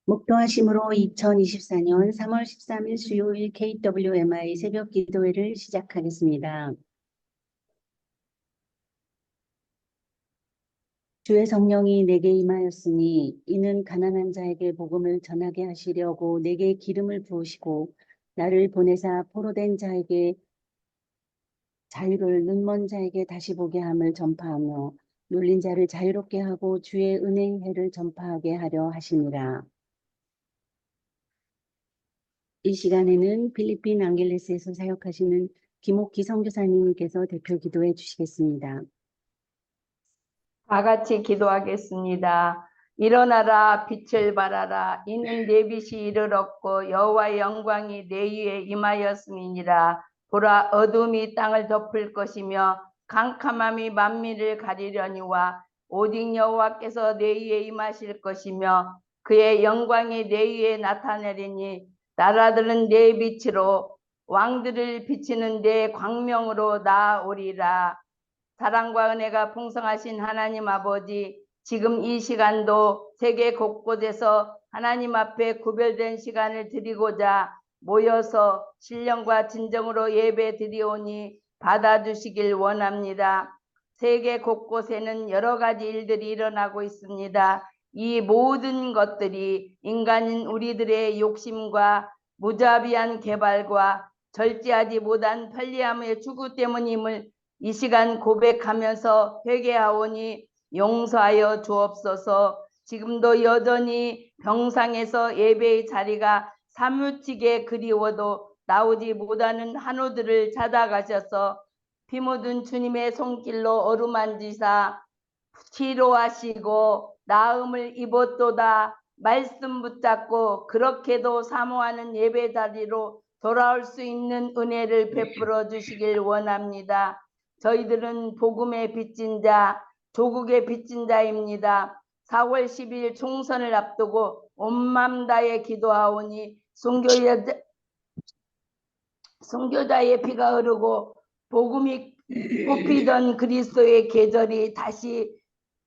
목도하심으로 2024년 3월 13일 수요일 KWMI 새벽 기도회를 시작하겠습니다. 주의 성령이 내게 임하였으니 이는 가난한 자에게 복음을 전하게 하시려고 내게 기름을 부으시고 나를 보내사 포로된 자에게 자유를, 눈먼 자에게 다시 보게 함을 전파하며 눌린 자를 자유롭게 하고 주의 은혜의 해를 전파하게 하려 하심이라. 이 시간에는 필리핀 앙겔레스에서 사역하시는 김옥기 선교사님께서 대표 기도해 주시겠습니다. 다 같이 기도하겠습니다. 일어나라 빛을 발하라. 이는 내 빛이 이르렀고 여호와의 영광이 내 위에 임하였음이니라. 보라 어둠이 땅을 덮을 것이며 캄캄함이 만민을 가리려니와 오직 여호와께서 내 위에 임하실 것이며 그의 영광이 내 위에 나타내리니 나라들은 내 빛으로 왕들을 비치는 내 광명으로 나아오리라. 사랑과 은혜가 풍성하신 하나님 아버지, 지금 이 시간도 세계 곳곳에서 하나님 앞에 구별된 시간을 드리고자 모여서 신령과 진정으로 예배 드리오니 받아주시길 원합니다. 세계 곳곳에는 여러 가지 일들이 일어나고 있습니다. 이 모든 것들이 인간인 우리들의 욕심과 무자비한 개발과 절제하지 못한 편리함의 추구 때문임을 이 시간 고백하면서 회개하오니 용서하여 주옵소서. 지금도 여전히 병상에서 예배의 자리가 사무치게 그리워도 나오지 못하는 한우들을 찾아가셔서 피 묻은 주님의 손길로 어루만지사 치료하시고 나음을 입었도다 말씀 붙잡고 그렇게도 사모하는 예배 자리로 돌아올 수 있는 은혜를 베풀어 주시길 원합니다. 저희들은 복음의 빚진 자, 조국의 빚진 자입니다. 4월 10일 총선을 앞두고 온 맘 다해 기도하오니 선교자의 피가 흐르고 복음이 꽃피던 그리스도의 계절이 다시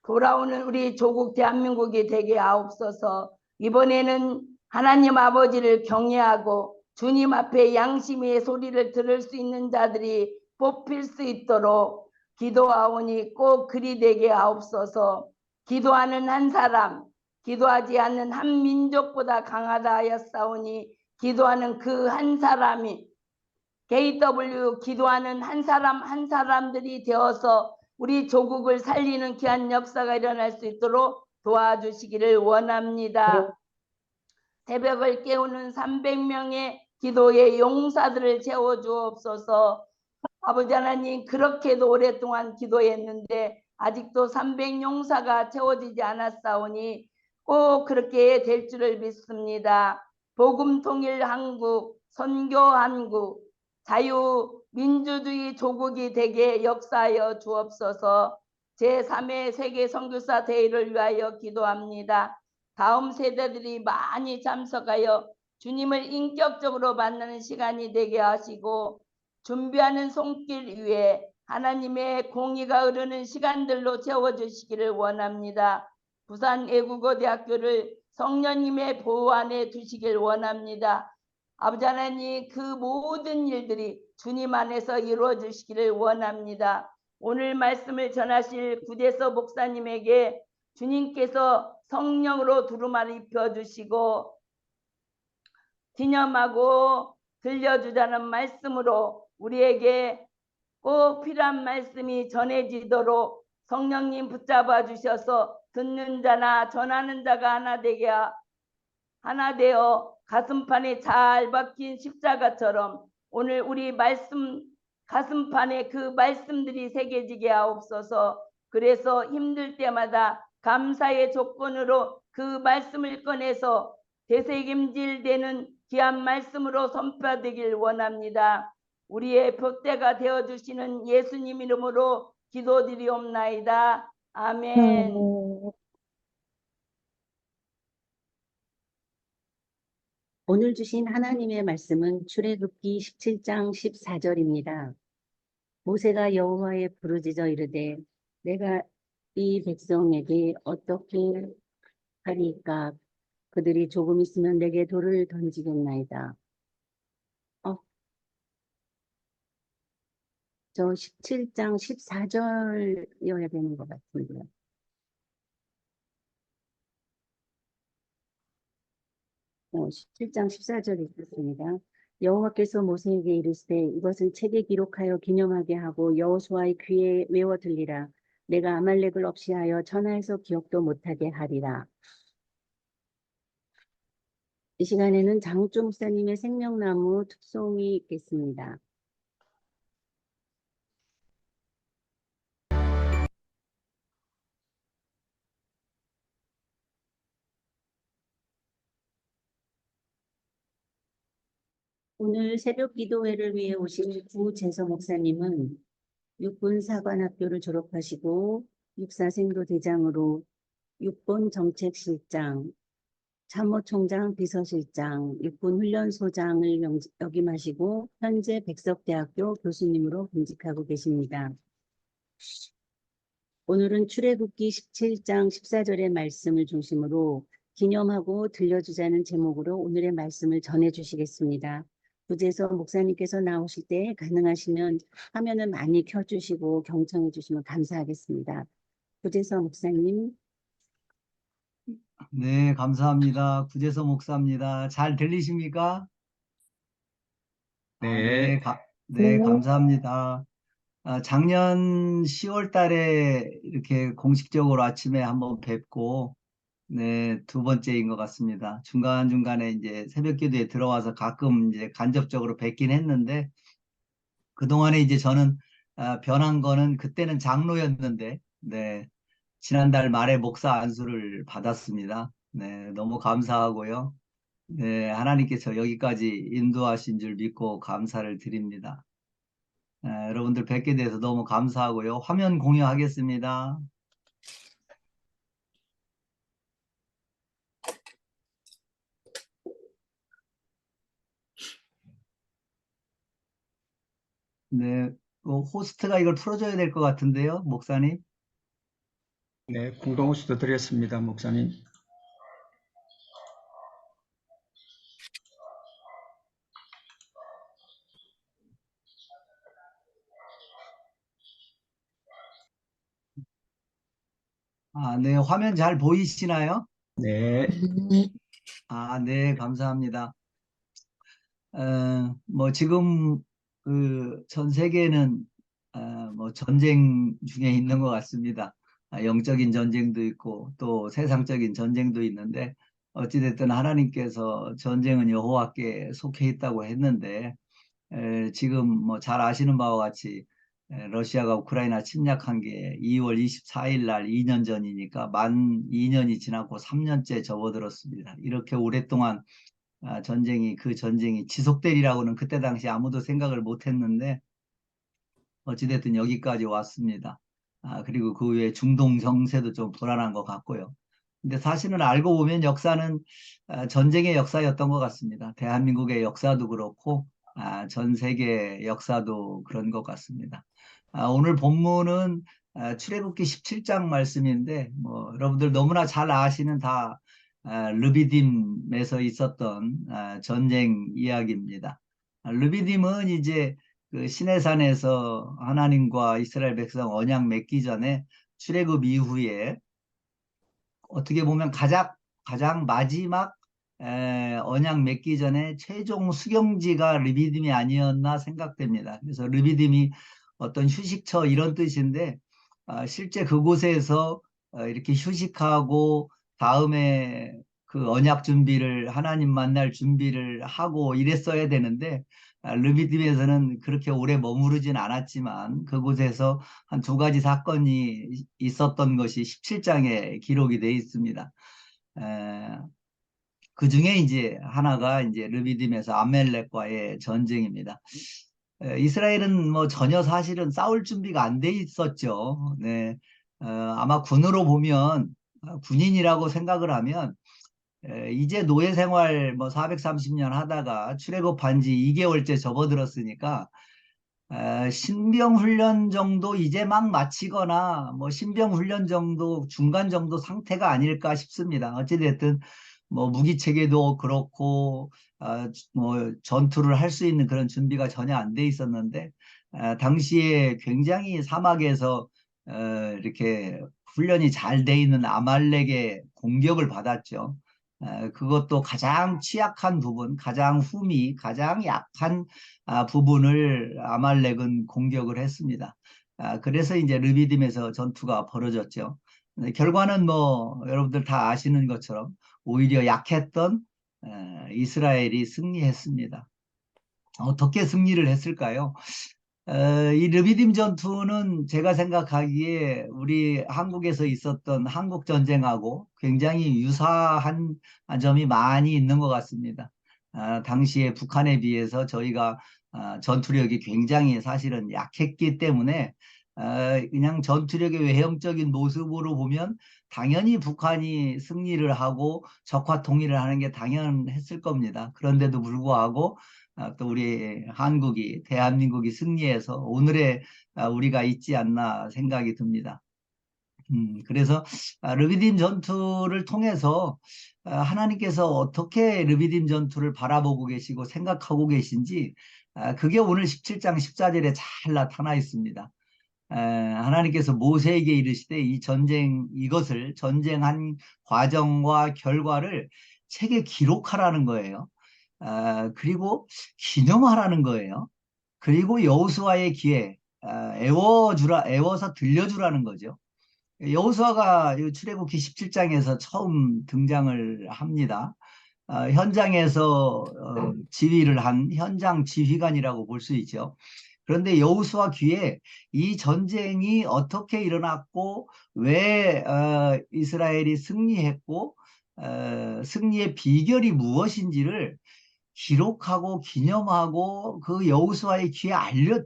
돌아오는 우리 조국 대한민국이 되게 하옵소서. 이번에는 하나님 아버지를 경외하고 주님 앞에 양심의 소리를 들을 수 있는 자들이 뽑힐 수 있도록 기도하오니 꼭 그리 되게 하옵소서. 기도하는 한 사람, 기도하지 않는 한 민족보다 강하다 하였사오니 기도하는 그 한 사람이 KW 기도하는 한 사람 한 사람들이 되어서 우리 조국을 살리는 귀한 역사가 일어날 수 있도록 도와주시기를 원합니다. 새벽을 깨우는 300명의 기도의 용사들을 채워주옵소서. 아버지 하나님, 그렇게도 오랫동안 기도했는데 아직도 300용사가 채워지지 않았사오니 꼭 그렇게 될 줄을 믿습니다. 복음통일 한국, 선교 한국, 자유민주주의 조국이 되게 역사하여 주옵소서. 제3회 세계 선교사 대회를 위하여 기도합니다. 다음 세대들이 많이 참석하여 주님을 인격적으로 만나는 시간이 되게 하시고 준비하는 손길 위에 하나님의 공의가 흐르는 시간들로 채워주시기를 원합니다. 부산 애국어대학교를 성령님의 보호 안에 두시길 원합니다. 아버지 하나님, 그 모든 일들이 주님 안에서 이루어지시기를 원합니다. 오늘 말씀을 전하실 구대서 목사님에게 주님께서 성령으로 두루마리 입혀주시고 기념하고 들려주자는 말씀으로 우리에게 꼭 필요한 말씀이 전해지도록 성령님 붙잡아 주셔서 듣는 자나 전하는 자가 하나 되어 가슴판에 잘 박힌 십자가처럼 오늘 우리 말씀 가슴판에 그 말씀들이 새겨지게 하옵소서. 그래서 힘들 때마다 감사의 조건으로 그 말씀을 꺼내서 되새김질되는 귀한 말씀으로 선포되길 원합니다. 우리의 봇대가 되어주시는 예수님 이름으로 기도드리옵나이다. 아멘. 오늘 주신 하나님의 말씀은 출애굽기 17장 14절입니다. 모세가 여호와의 부르짖어 이르되 내가 이 백성에게 어떻게 하리까? 그들이 조금 있으면 내게 돌을 던지겠나이다. 저 17장 14절이어야 되는 것 같은데요. 17장 14절이 있습니다. 여호와께서 모세에게 이르시되 이것은 책에 기록하여 기념하게 하고 여호수아의 귀에 외워 들리라. 내가 아말렉을 없이 하여 천하에서 기억도 못하게 하리라. 이 시간에는 장욱조 목사님의 생명나무 특송이 있겠습니다. 오늘 새벽 기도회를 위해 오신 구재서 목사님은 육군사관학교를 졸업하시고 육사생도 대장으로 육본 정책실장, 참모총장, 비서실장, 육군훈련소장을 역임하시고 현재 백석대학교 교수님으로 분직하고 계십니다. 오늘은 출애굽기 17장 14절의 말씀을 중심으로 기념하고 들려주자는 제목으로 오늘의 말씀을 전해주시겠습니다. 구재서 목사님께서 나오실 때 가능하시면 화면을 많이 켜주시고 경청해 주시면 감사하겠습니다. 구재서 목사님. 네, 감사합니다. 구재서 목사입니다. 잘 들리십니까? 네. 네, 감사합니다. 작년 10월 달에 이렇게 공식적으로 아침에 한번 뵙고, 네, 두 번째인 것 같습니다. 중간중간에 이제 새벽 기도에 들어와서 가끔 이제 간접적으로 뵙긴 했는데, 그동안에 이제 저는 변한 거는 그때는 장로였는데, 네, 지난달 말에 목사 안수를 받았습니다. 네, 너무 감사하고요. 네, 하나님께서 여기까지 인도하신 줄 믿고 감사를 드립니다. 여러분들 뵙게 돼서 너무 감사하고요. 화면 공유하겠습니다. 네, 호스트가 이걸 풀어줘야 될 것 같은데요, 목사님. 네, 공동호수도 드렸습니다, 목사님. 네, 화면 잘 보이시나요? 네, 네, 감사합니다. 뭐 지금 그 전 세계는 뭐 전쟁 중에 있는 것 같습니다. 영적인 전쟁도 있고 또 세상적인 전쟁도 있는데 어찌됐든 하나님께서 전쟁은 여호와께 속해 있다고 했는데 지금 뭐 잘 아시는 바와 같이 러시아가 우크라이나 침략한 게 2월 24일 날 2년 전이니까 만 2년이 지나고 3년째 접어들었습니다. 이렇게 오랫동안 그 전쟁이 지속되리라고는 그때 당시 아무도 생각을 못 했는데 어찌됐든 여기까지 왔습니다. 그리고 그 외에 중동 정세도 좀 불안한 것 같고요. 근데 사실은 알고 보면 역사는 전쟁의 역사였던 것 같습니다. 대한민국의 역사도 그렇고 전 세계 역사도 그런 것 같습니다. 오늘 본문은 출애굽기 17장 말씀인데 뭐 여러분들 너무나 잘 아시는 다 르비딤에서 있었던 전쟁 이야기입니다. 르비딤은 이제 그 시내산에서 하나님과 이스라엘 백성 언약 맺기 전에 출애굽 이후에 어떻게 보면 가장 마지막 언약 맺기 전에 최종 수경지가 르비딤이 아니었나 생각됩니다. 그래서 르비딤이 어떤 휴식처 이런 뜻인데 실제 그곳에서 이렇게 휴식하고 다음에 그 언약 준비를 하나님 만날 준비를 하고 이랬어야 되는데 르비딤에서는 그렇게 오래 머무르진 않았지만 그곳에서 한 두 가지 사건이 있었던 것이 17장에 기록이 되어 있습니다. 그 중에 이제 하나가 이제 르비딤에서 아멜렉과의 전쟁입니다. 이스라엘은 뭐 전혀 사실은 싸울 준비가 안 돼 있었죠. 네. 아마 군으로 보면 군인이라고 생각을 하면 이제 노예 생활 뭐 430년 하다가 출애굽한 지 2개월째 접어들었으니까 신병 훈련 정도 이제 막 마치거나 뭐 신병 훈련 정도 중간 정도 상태가 아닐까 싶습니다. 어찌됐든 뭐 무기 체계도 그렇고 뭐 전투를 할 수 있는 그런 준비가 전혀 안 돼 있었는데 당시에 굉장히 사막에서 이렇게 훈련이 잘 돼 있는 아말렉의 공격을 받았죠. 그것도 가장 취약한 부분, 가장 흠이 가장 약한 부분을 아말렉은 공격을 했습니다. 그래서 이제 르비딤에서 전투가 벌어졌죠. 결과는 뭐 여러분들 다 아시는 것처럼 오히려 약했던 이스라엘이 승리했습니다. 어떻게 승리를 했을까요? 이 르비딤 전투는 제가 생각하기에 우리 한국에서 있었던 한국 전쟁하고 굉장히 유사한 점이 많이 있는 것 같습니다. 당시에 북한에 비해서 저희가 전투력이 굉장히 사실은 약했기 때문에 그냥 전투력의 외형적인 모습으로 보면 당연히 북한이 승리를 하고 적화 통일을 하는 게 당연했을 겁니다. 그런데도 불구하고 또 우리 한국이 대한민국이 승리해서 오늘의 우리가 있지 않나 생각이 듭니다. 그래서 르비딤 전투를 통해서 하나님께서 어떻게 르비딤 전투를 바라보고 계시고 생각하고 계신지 그게 오늘 17장 14절에 잘 나타나 있습니다. 하나님께서 모세에게 이르시되 이 이것을 전쟁한 과정과 결과를 책에 기록하라는 거예요. 그리고 기념하라는 거예요. 그리고 여호수아의 귀에 애워서 들려주라는 거죠. 여호수아가 출애굽기 17장에서 처음 등장을 합니다. 현장에서 지휘를 한 현장 지휘관이라고 볼 수 있죠. 그런데 여호수아 귀에 이 전쟁이 어떻게 일어났고 왜 이스라엘이 승리했고 승리의 비결이 무엇인지를 기록하고 기념하고 그 여호수아의 귀에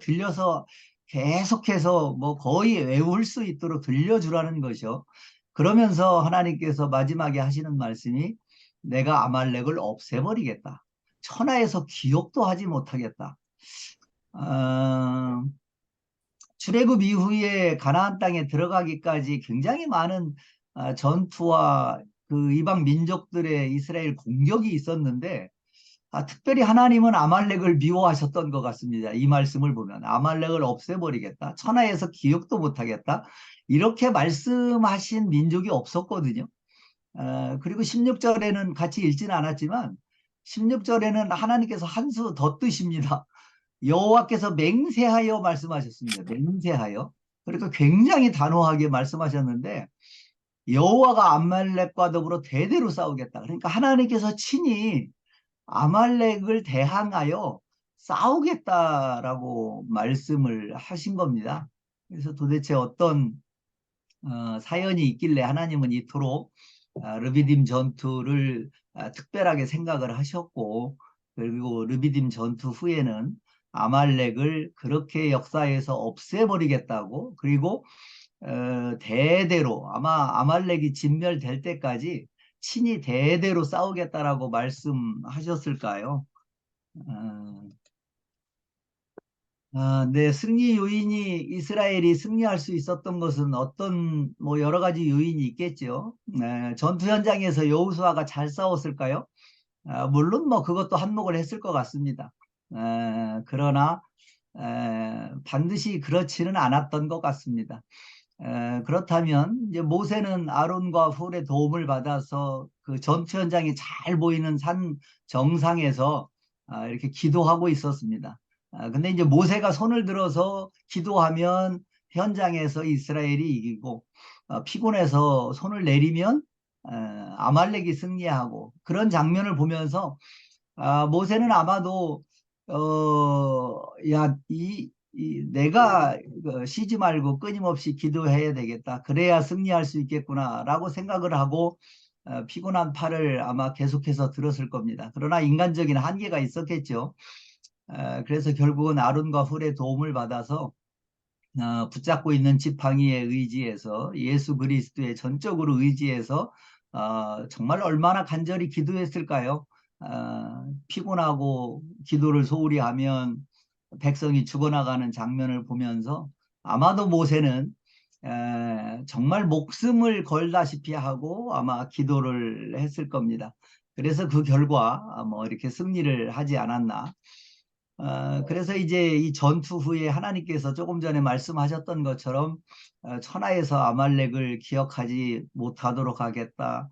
들려서 계속해서 뭐 거의 외울 수 있도록 들려주라는 것이요. 그러면서 하나님께서 마지막에 하시는 말씀이 내가 아말렉을 없애버리겠다. 천하에서 기억도 하지 못하겠다. 출애굽 이후에 가나안 땅에 들어가기까지 굉장히 많은 전투와 그 이방 민족들의 이스라엘 공격이 있었는데 특별히 하나님은 아말렉을 미워하셨던 것 같습니다. 이 말씀을 보면 아말렉을 없애버리겠다. 천하에서 기억도 못하겠다. 이렇게 말씀하신 민족이 없었거든요. 그리고 16절에는 같이 읽지는 않았지만 16절에는 하나님께서 한 수 더 뜨십니다. 여호와께서 맹세하여 말씀하셨습니다. 맹세하여. 그러니까 굉장히 단호하게 말씀하셨는데 여호와가 아말렉과 더불어 대대로 싸우겠다. 그러니까 하나님께서 친히 아말렉을 대항하여 싸우겠다라고 말씀을 하신 겁니다. 그래서 도대체 어떤 사연이 있길래 하나님은 이토록 르비딤 전투를 특별하게 생각을 하셨고 그리고 르비딤 전투 후에는 아말렉을 그렇게 역사에서 없애버리겠다고 그리고 대대로 아마 아말렉이 진멸될 때까지 친히 대대로 싸우겠다라고 말씀하셨을까요? 네, 승리 요인이 이스라엘이 승리할 수 있었던 것은 어떤 뭐 여러 가지 요인이 있겠죠. 전투 현장에서 여호수아가 잘 싸웠을까요? 물론 뭐 그것도 한몫을 했을 것 같습니다. 그러나 반드시 그렇지는 않았던 것 같습니다. 그렇다면 이제 모세는 아론과 훌의 도움을 받아서 그 전투 현장이 잘 보이는 산 정상에서 이렇게 기도하고 있었습니다. 근데 이제 모세가 손을 들어서 기도하면 현장에서 이스라엘이 이기고 피곤해서 손을 내리면 아말렉이 승리하고 그런 장면을 보면서 모세는 아마도 내가 쉬지 말고 끊임없이 기도해야 되겠다. 그래야 승리할 수 있겠구나라고 생각을 하고 피곤한 팔을 아마 계속해서 들었을 겁니다. 그러나 인간적인 한계가 있었겠죠. 그래서 결국은 아론과 훌의 도움을 받아서 붙잡고 있는 지팡이에 의지해서 예수 그리스도의 전적으로 의지해서 정말 얼마나 간절히 기도했을까요? 피곤하고 기도를 소홀히 하면 백성이 죽어나가는 장면을 보면서 아마도 모세는 정말 목숨을 걸다시피 하고 아마 기도를 했을 겁니다. 그래서 그 결과 뭐 이렇게 승리를 하지 않았나. 그래서 이제 이 전투 후에 하나님께서 조금 전에 말씀하셨던 것처럼 천하에서 아말렉을 기억하지 못하도록 하겠다.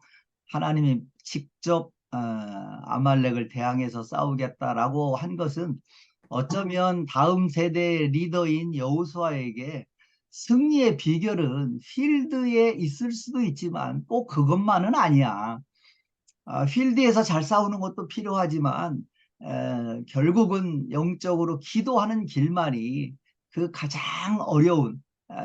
하나님이 직접 아말렉을 대항해서 싸우겠다라고 한 것은 어쩌면 다음 세대 리더인 여호수아에게 승리의 비결은 필드에 있을 수도 있지만 꼭 그것만은 아니야. 필드에서 잘 싸우는 것도 필요하지만 결국은 영적으로 기도하는 길만이 그 가장 어려운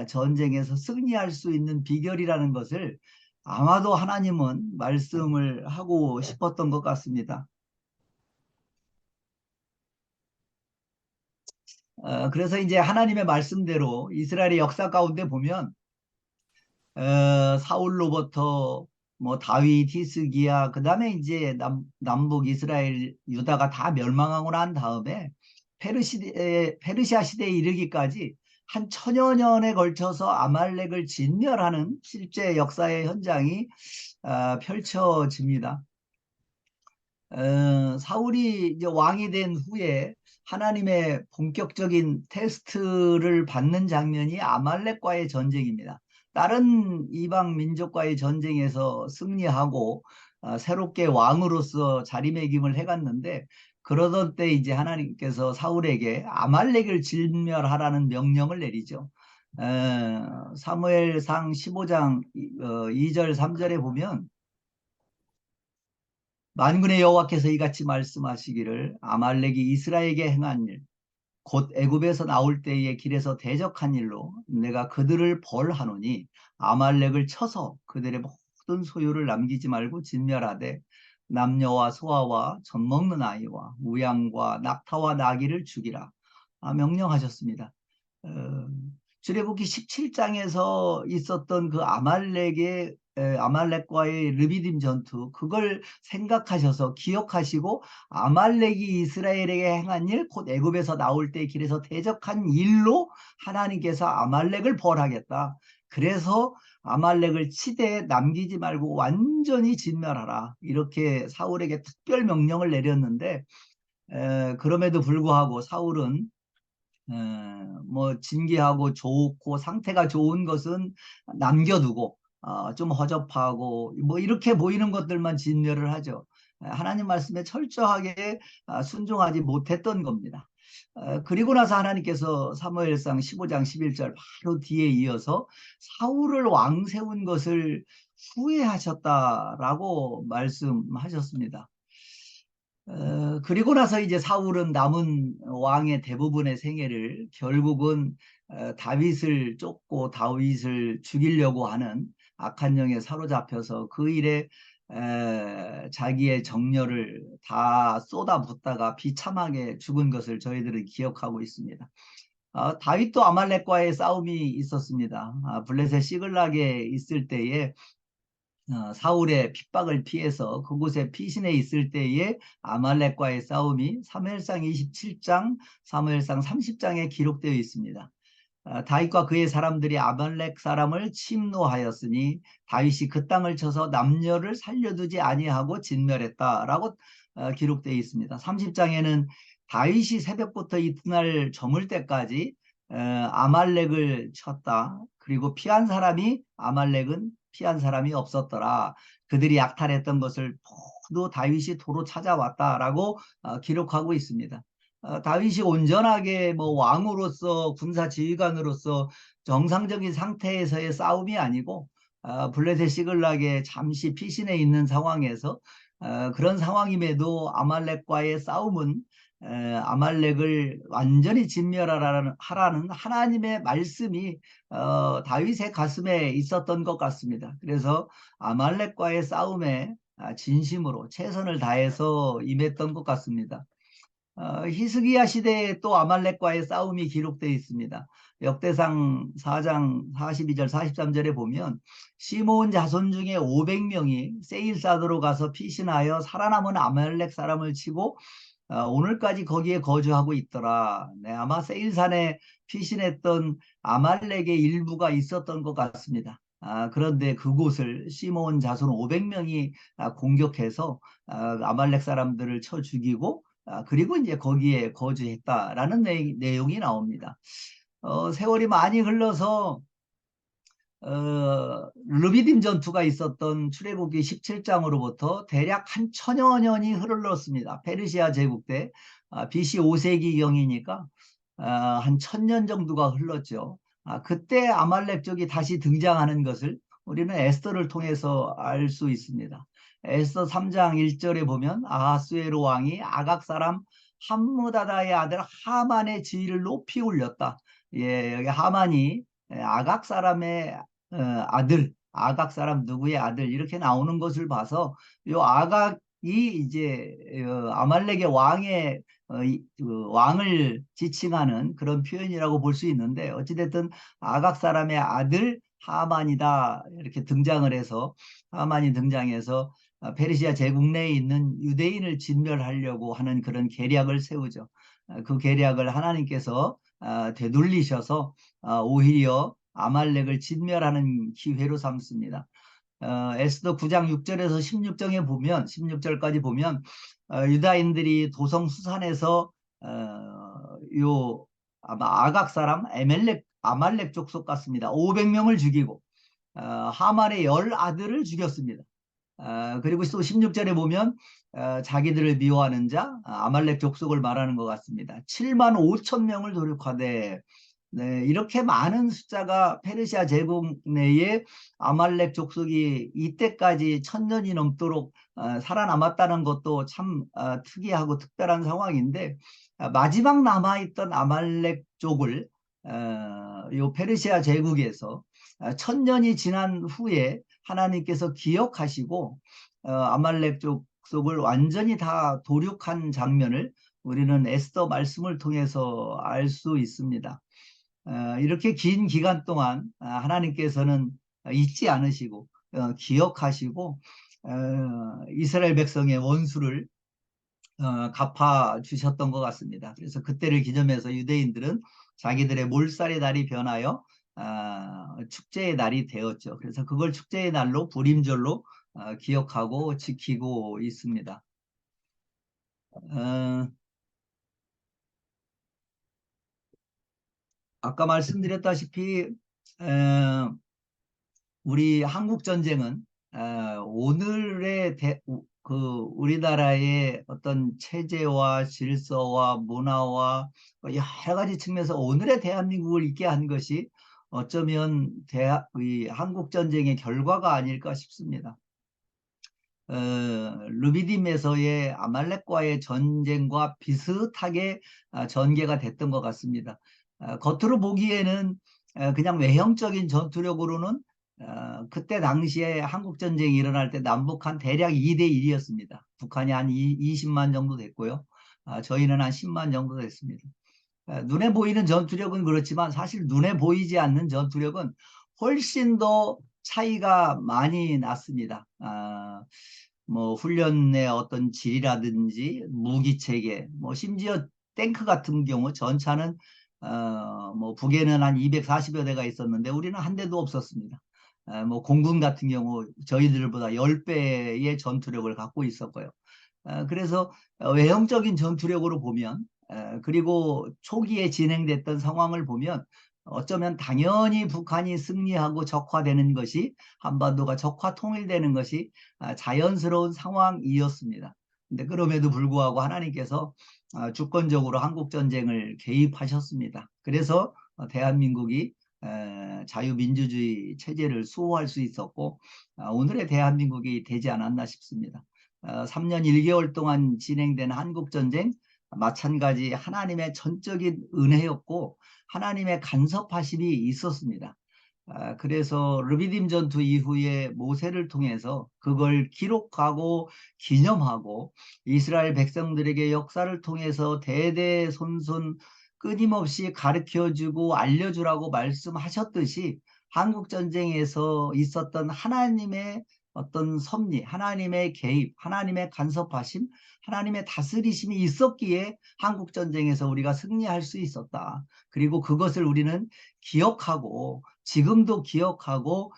전쟁에서 승리할 수 있는 비결이라는 것을 아마도 하나님은 말씀을 하고 싶었던 것 같습니다. 그래서 이제 하나님의 말씀대로 이스라엘의 역사 가운데 보면 사울로부터 뭐 다윗, 히스기야, 그 다음에 이제 남북 이스라엘, 유다가 다 멸망하고 난 다음에 페르시아 시대에 이르기까지 한 1000여 년에 걸쳐서 아말렉을 진멸하는 실제 역사의 현장이 펼쳐집니다. 사울이 이제 왕이 된 후에 하나님의 본격적인 테스트를 받는 장면이 아말렉과의 전쟁입니다. 다른 이방 민족과의 전쟁에서 승리하고 새롭게 왕으로서 자리매김을 해갔는데, 그러던 때 이제 하나님께서 사울에게 아말렉을 진멸하라는 명령을 내리죠. 사무엘상 15장 2절 3절에 보면 만군의 여호와께서 이같이 말씀하시기를 아말렉이 이스라엘에게 행한 일 곧 애굽에서 나올 때의 길에서 대적한 일로 내가 그들을 벌하노니 아말렉을 쳐서 그들의 모든 소유를 남기지 말고 진멸하되 남녀와 소아와 젖먹는 아이와 우양과 낙타와 나귀를 죽이라 명령하셨습니다. 출애굽기 17장에서 있었던 그 아말렉과의 르비딤 전투, 그걸 생각하셔서 기억하시고 아말렉이 이스라엘에게 행한 일, 곧 애굽에서 나올 때 길에서 대적한 일로 하나님께서 아말렉을 벌하겠다. 그래서 아말렉을 치되 남기지 말고 완전히 진멸하라. 이렇게 사울에게 특별 명령을 내렸는데 그럼에도 불구하고 사울은 뭐 진기하고 좋고 상태가 좋은 것은 남겨두고 좀 허접하고 뭐 이렇게 보이는 것들만 진멸을 하죠. 하나님 말씀에 철저하게 순종하지 못했던 겁니다. 그리고 나서 하나님께서 사무엘상 15장 11절 바로 뒤에 이어서 사울을 왕 세운 것을 후회하셨다라고 말씀하셨습니다. 그리고 나서 이제 사울은 남은 왕의 대부분의 생애를 결국은 다윗을 쫓고 다윗을 죽이려고 하는 악한 영에 사로잡혀서 그 일에 자기의 정열을 다 쏟아붓다가 비참하게 죽은 것을 저희들은 기억하고 있습니다. 다윗도 아말렉과의 싸움이 있었습니다. 블레셋 시글락에 있을 때에 사울의 핍박을 피해서 그곳에 피신해 있을 때에 아말렉과의 싸움이 사무엘상 27장, 사무엘상 30장에 기록되어 있습니다. 다윗과 그의 사람들이 아말렉 사람을 침노하였으니 다윗이 그 땅을 쳐서 남녀를 살려두지 아니하고 진멸했다라고 기록되어 있습니다. 30장에는 다윗이 새벽부터 이튿날 저물 때까지 아말렉을 쳤다. 그리고 피한 사람이 아말렉은 피한 사람이 없었더라. 그들이 약탈했던 것을 모두 다윗이 도로 찾아왔다라고 기록하고 있습니다. 다윗이 온전하게 뭐 왕으로서 군사 지휘관으로서 정상적인 상태에서의 싸움이 아니고 블레셋 시글락에 잠시 피신해 있는 상황에서 그런 상황임에도 아말렉과의 싸움은 아말렉을 완전히 진멸하라는 하나님의 말씀이 다윗의 가슴에 있었던 것 같습니다. 그래서 아말렉과의 싸움에 진심으로 최선을 다해서 임했던 것 같습니다. 히스기야 시대에 또 아말렉과의 싸움이 기록되어 있습니다. 역대상 4장 42절 43절에 보면 시므온 자손 중에 500명이 세일사드로 가서 피신하여 살아남은 아말렉 사람을 치고 오늘까지 거기에 거주하고 있더라. 네, 아마 세일산에 피신했던 아말렉의 일부가 있었던 것 같습니다. 그런데 그곳을 시몬 자손 500명이 공격해서 아말렉 사람들을 쳐 죽이고 그리고 이제 거기에 거주했다라는 내용이 나옵니다. 세월이 많이 흘러서 르비딤 전투가 있었던 출애굽기 17장으로부터 대략 한 1000여 년이 흘렀습니다. 페르시아 제국 때 BC 5세기경이니까 한 1000년 정도가 흘렀죠. 그때 아말렉족이 다시 등장하는 것을 우리는 에스더를 통해서 알 수 있습니다. 에스더 3장 1절에 보면 아하수에로 왕이 아각 사람 함무다다의 아들 하만의 지위를 높이 올렸다. 예, 여기 하만이 아각 사람의 아들, 아각 사람 누구의 아들 이렇게 나오는 것을 봐서 요 아각이 이제 아말렉의 왕의 그 왕을 지칭하는 그런 표현이라고 볼 수 있는데 어찌됐든 아각 사람의 아들 하만이다 이렇게 등장을 해서 하만이 등장해서 페르시아 제국 내에 있는 유대인을 진멸하려고 하는 그런 계략을 세우죠. 그 계략을 하나님께서 되돌리셔서 오히려 아말렉을 진멸하는 기회로 삼습니다. 에스더 9장 6절에서 16절까지 보면 유다인들이 도성 수산에서 요 아마 아각 사람 아말렉 족속 같습니다. 500명을 죽이고 하만의 10아들을 죽였습니다. 그리고 또 16절에 보면 자기들을 미워하는 자 아말렉 족속을 말하는 것 같습니다. 7만 5천 명을 도륙하되 네, 이렇게 많은 숫자가 페르시아 제국 내에 아말렉 족속이 이때까지 1000년이 넘도록 살아남았다는 것도 참 특이하고 특별한 상황인데 마지막 남아있던 아말렉 족을 요 페르시아 제국에서 1000년이 지난 후에 하나님께서 기억하시고 아말렉 족속을 완전히 다 도륙한 장면을 우리는 에스더 말씀을 통해서 알 수 있습니다. 이렇게 긴 기간 동안 하나님께서는 잊지 않으시고 기억하시고 이스라엘 백성의 원수를 갚아 주셨던 것 같습니다. 그래서 그때를 기념해서 유대인들은 자기들의 몰살의 날이 변하여 축제의 날이 되었죠. 그래서 그걸 축제의 날로 부림절로 기억하고 지키고 있습니다. 아까 말씀드렸다시피 우리 한국 전쟁은 오늘의 우리나라의 어떤 체제와 질서와 문화와 여러 가지 측면에서 오늘의 대한민국을 있게 한 것이 어쩌면 한국 전쟁의 결과가 아닐까 싶습니다. 르비딤에서의 아말렉과의 전쟁과 비슷하게 전개가 됐던 것 같습니다. 겉으로 보기에는 그냥 외형적인 전투력으로는 그때 당시에 한국전쟁이 일어날 때 남북한 대략 2대 1이었습니다. 북한이 한 20만 정도 됐고요. 저희는 한 10만 정도 됐습니다. 눈에 보이는 전투력은 그렇지만 사실 눈에 보이지 않는 전투력은 훨씬 더 차이가 많이 났습니다. 뭐 훈련의 어떤 질이라든지 무기 체계, 뭐 심지어 탱크 같은 경우 전차는 뭐 북에는 한 240여 대가 있었는데 우리는 한 대도 없었습니다. 뭐 공군 같은 경우 저희들보다 10배의 전투력을 갖고 있었고요. 그래서 외형적인 전투력으로 보면 그리고 초기에 진행됐던 상황을 보면 어쩌면 당연히 북한이 승리하고 적화되는 것이 한반도가 적화 통일되는 것이 자연스러운 상황이었습니다. 근데 그럼에도 불구하고 하나님께서 주권적으로 한국전쟁을 개입하셨습니다. 그래서 대한민국이 자유민주주의 체제를 수호할 수 있었고 오늘의 대한민국이 되지 않았나 싶습니다. 3년 1개월 동안 진행된 한국전쟁 마찬가지 하나님의 전적인 은혜였고 하나님의 간섭하심이 있었습니다. 그래서 르비딤 전투 이후에 모세를 통해서 그걸 기록하고 기념하고 이스라엘 백성들에게 역사를 통해서 대대손손 끊임없이 가르쳐주고 알려주라고 말씀하셨듯이 한국전쟁에서 있었던 하나님의 어떤 섭리, 하나님의 개입, 하나님의 간섭하심, 하나님의 다스리심이 있었기에 한국 전쟁에서 우리가 승리할 수 있었다. 그리고 그것을 우리는 기억하고 지금도 기억하고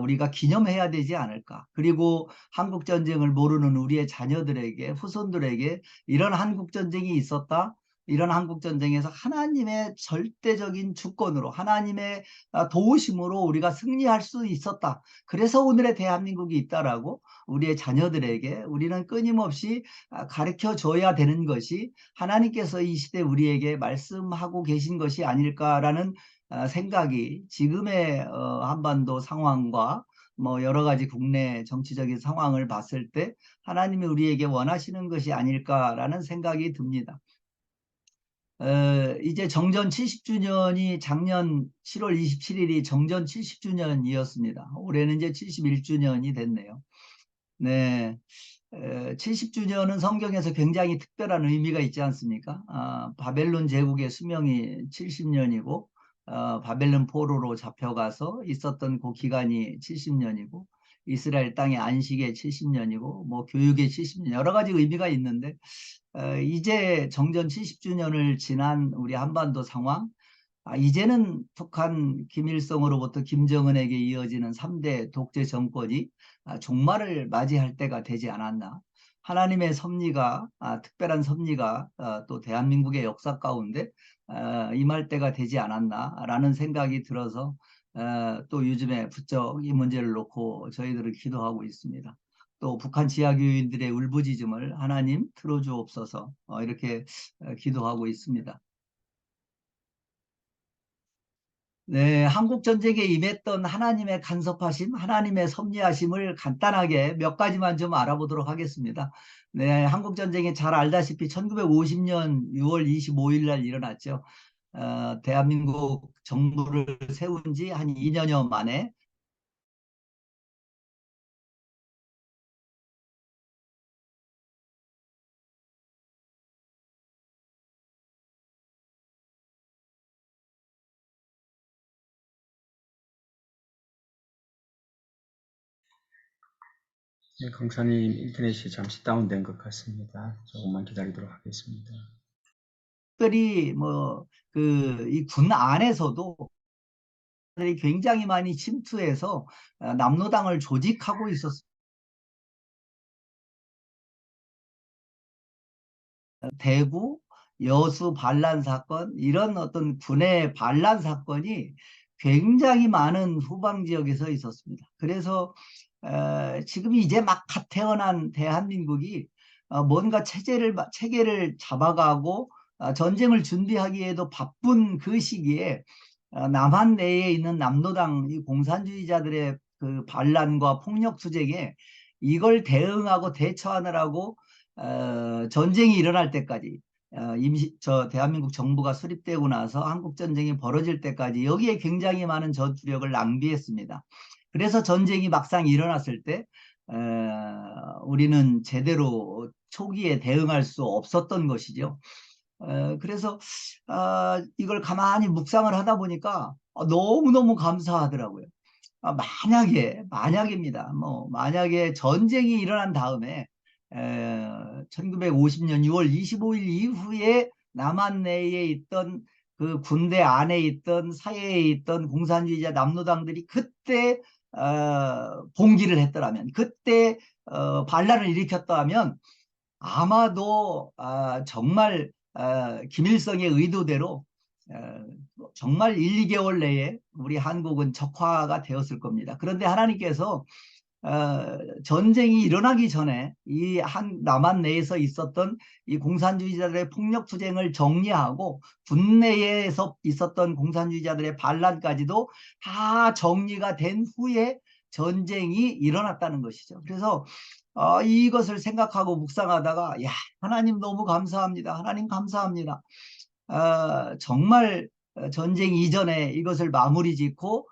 우리가 기념해야 되지 않을까. 그리고 한국 전쟁을 모르는 우리의 자녀들에게, 후손들에게 이런 한국 전쟁이 있었다. 이런 한국 전쟁에서 하나님의 절대적인 주권으로, 하나님의 도우심으로 우리가 승리할 수 있었다. 그래서 오늘의 대한민국이 있다라고 우리의 자녀들에게 우리는 끊임없이 가르쳐 줘야 되는 것이 하나님께서 이 시대 우리에게 말씀하고 계신 것이 아닐까라는 생각이 지금의 한반도 상황과 뭐 여러 가지 국내 정치적인 상황을 봤을 때 하나님이 우리에게 원하시는 것이 아닐까라는 생각이 듭니다. 이제 정전 70주년이 작년 7월 27일이 정전 70주년이었습니다. 올해는 이제 71주년이 됐네요. 네. 70주년은 성경에서 굉장히 특별한 의미가 있지 않습니까? 바벨론 제국의 수명이 70년이고, 바벨론 포로로 잡혀가서 있었던 그 기간이 70년이고, 이스라엘 땅의 안식의 70년이고, 뭐 교육의 70년, 여러 가지 의미가 있는데, 이제 정전 70주년을 지난 우리 한반도 상황, 이제는 북한 김일성으로부터 김정은에게 이어지는 3대 독재 정권이 종말을 맞이할 때가 되지 않았나. 하나님의 섭리가, 특별한 섭리가 또 대한민국의 역사 가운데 임할 때가 되지 않았나라는 생각이 들어서 또 요즘에 부쩍 이 문제를 놓고 저희들은 기도하고 있습니다. 또 북한 지하교인들의 울부짖음을 하나님 들어주옵소서 이렇게 기도하고 있습니다. 네, 한국전쟁에 임했던 하나님의 간섭하심, 하나님의 섭리하심을 간단하게 몇 가지만 좀 알아보도록 하겠습니다. 네, 한국전쟁이 잘 알다시피 1950년 6월 25일 날 일어났죠. 대한민국 정부를 세운 지 한 2년여 만에 네, 강사님 인터넷이 잠시 다운된 것 같습니다. 조금만 기다리도록 하겠습니다. 특별히 뭐 그 이 군 안에서도 굉장히 많이 침투해서 남로당을 조직하고 있었습니다. 대구, 여수 반란 사건, 이런 어떤 군의 반란 사건이 굉장히 많은 후방 지역에서 있었습니다. 그래서 지금 이제 막 갓 태어난 대한민국이 뭔가 체계를 잡아가고 전쟁을 준비하기에도 바쁜 그 시기에 남한 내에 있는 남로당 이 공산주의자들의 그 반란과 폭력 투쟁에 이걸 대응하고 대처하느라고 전쟁이 일어날 때까지 대한민국 정부가 수립되고 나서 한국 전쟁이 벌어질 때까지 여기에 굉장히 많은 전투력을 낭비했습니다. 그래서 전쟁이 막상 일어났을 때 우리는 제대로 초기에 대응할 수 없었던 것이죠. 그래서 이걸 가만히 묵상을 하다 보니까 너무너무 감사하더라고요. 만약입니다. 뭐 만약에 전쟁이 일어난 다음에 1950년 6월 25일 이후에 남한 내에 있던 그 군대 안에 있던 사회에 있던 공산주의자 남로당들이 그때 봉기를 했더라면, 그때 반란을 일으켰다면 아마도 정말 김일성의 의도대로 정말 1, 2개월 내에 우리 한국은 적화가 되었을 겁니다. 그런데 하나님께서 전쟁이 일어나기 전에 이 남한 내에서 있었던 이 공산주의자들의 폭력 투쟁을 정리하고 국내에서 있었던 공산주의자들의 반란까지도 다 정리가 된 후에 전쟁이 일어났다는 것이죠. 그래서 이것을 생각하고 묵상하다가 야, 하나님 너무 감사합니다. 하나님 감사합니다. 정말 전쟁 이전에 이것을 마무리 짓고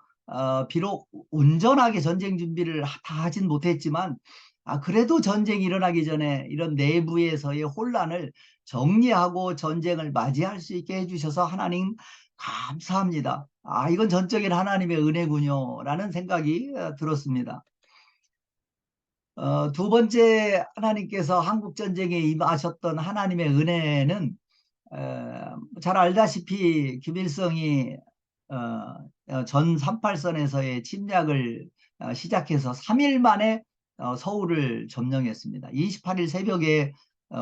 비록 온전하게 전쟁 준비를 다 하진 못했지만 그래도 전쟁이 일어나기 전에 이런 내부에서의 혼란을 정리하고 전쟁을 맞이할 수 있게 해주셔서 하나님 감사합니다. 이건 전적인 하나님의 은혜군요 라는 생각이 들었습니다. 두 번째 하나님께서 한국 전쟁에 임하셨던 하나님의 은혜는 잘 알다시피 김일성이 전 38선에서의 침략을 시작해서 3일 만에 서울을 점령했습니다. 28일 새벽에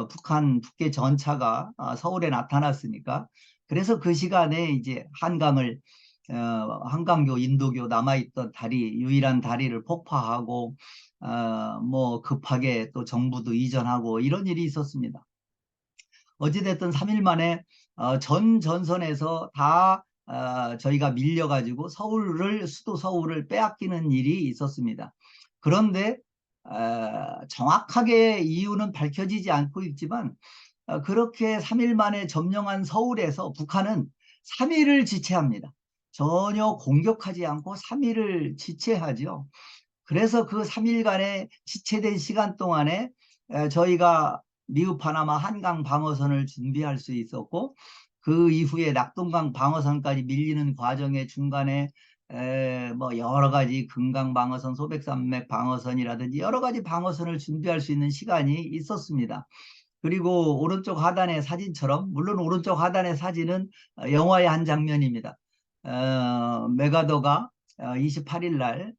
북한 북계 전차가 서울에 나타났으니까 그래서 그 시간에 이제 한강교, 인도교 남아있던 다리, 유일한 다리를 폭파하고 뭐 급하게 또 정부도 이전하고 이런 일이 있었습니다. 어찌됐든 3일 만에 전 전선에서 다 저희가 밀려가지고 수도 서울을 빼앗기는 일이 있었습니다. 그런데 정확하게 이유는 밝혀지지 않고 있지만 그렇게 3일 만에 점령한 서울에서 북한은 3일을 지체합니다. 전혀 공격하지 않고 3일을 지체하죠. 그래서 그 3일간의 지체된 시간 동안에 저희가 미흡 파나마 한강 방어선을 준비할 수 있었고 그 이후에 낙동강 방어선까지 밀리는 과정의 중간에 뭐 여러 가지 금강 방어선, 소백산맥 방어선이라든지 여러 가지 방어선을 준비할 수 있는 시간이 있었습니다. 그리고 오른쪽 하단의 사진처럼 물론 오른쪽 하단의 사진은 영화의 한 장면입니다. 메가더가 28일 날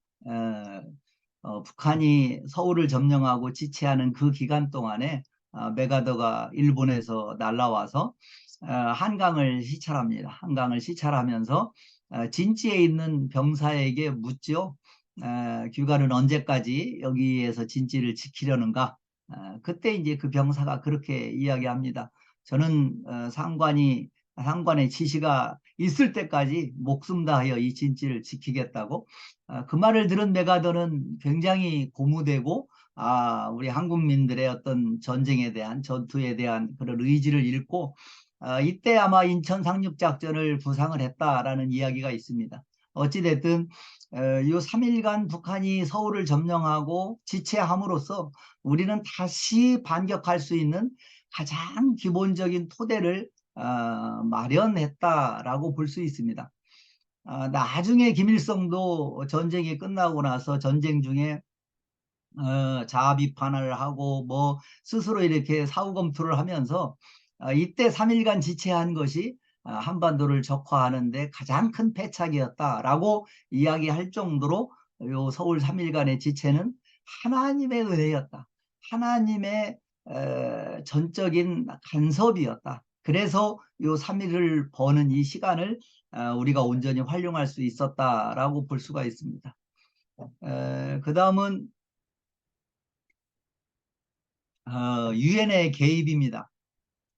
북한이 서울을 점령하고 지체하는 그 기간 동안에 메가더가 일본에서 날라와서 한강을 시찰합니다. 한강을 시찰하면서 진지에 있는 병사에게 묻죠. 규관은 언제까지 여기에서 진지를 지키려는가? 그때 이제 그 병사가 그렇게 이야기합니다. 저는 상관의 지시가 있을 때까지 목숨 다하여 이 진지를 지키겠다고. 그 말을 들은 메가더는 굉장히 고무되고 우리 한국민들의 어떤 전쟁에 대한 전투에 대한 그런 의지를 잃고 이때 아마 인천 상륙작전을 구상을 했다라는 이야기가 있습니다. 어찌됐든 이 3일간 북한이 서울을 점령하고 지체함으로써 우리는 다시 반격할 수 있는 가장 기본적인 토대를 마련했다라고 볼 수 있습니다. 나중에 김일성도 전쟁이 끝나고 나서 전쟁 중에 자아 비판을 하고 뭐 스스로 이렇게 사후 검토를 하면서 이때 3일간 지체한 것이 한반도를 적화하는데 가장 큰 패착이었다라고 이야기할 정도로 요 서울 3일간의 지체는 하나님의 은혜였다. 하나님의 전적인 간섭이었다. 그래서 요 3일을 버는 이 시간을 우리가 온전히 활용할 수 있었다라고 볼 수가 있습니다. 그 다음은 유엔의 개입입니다.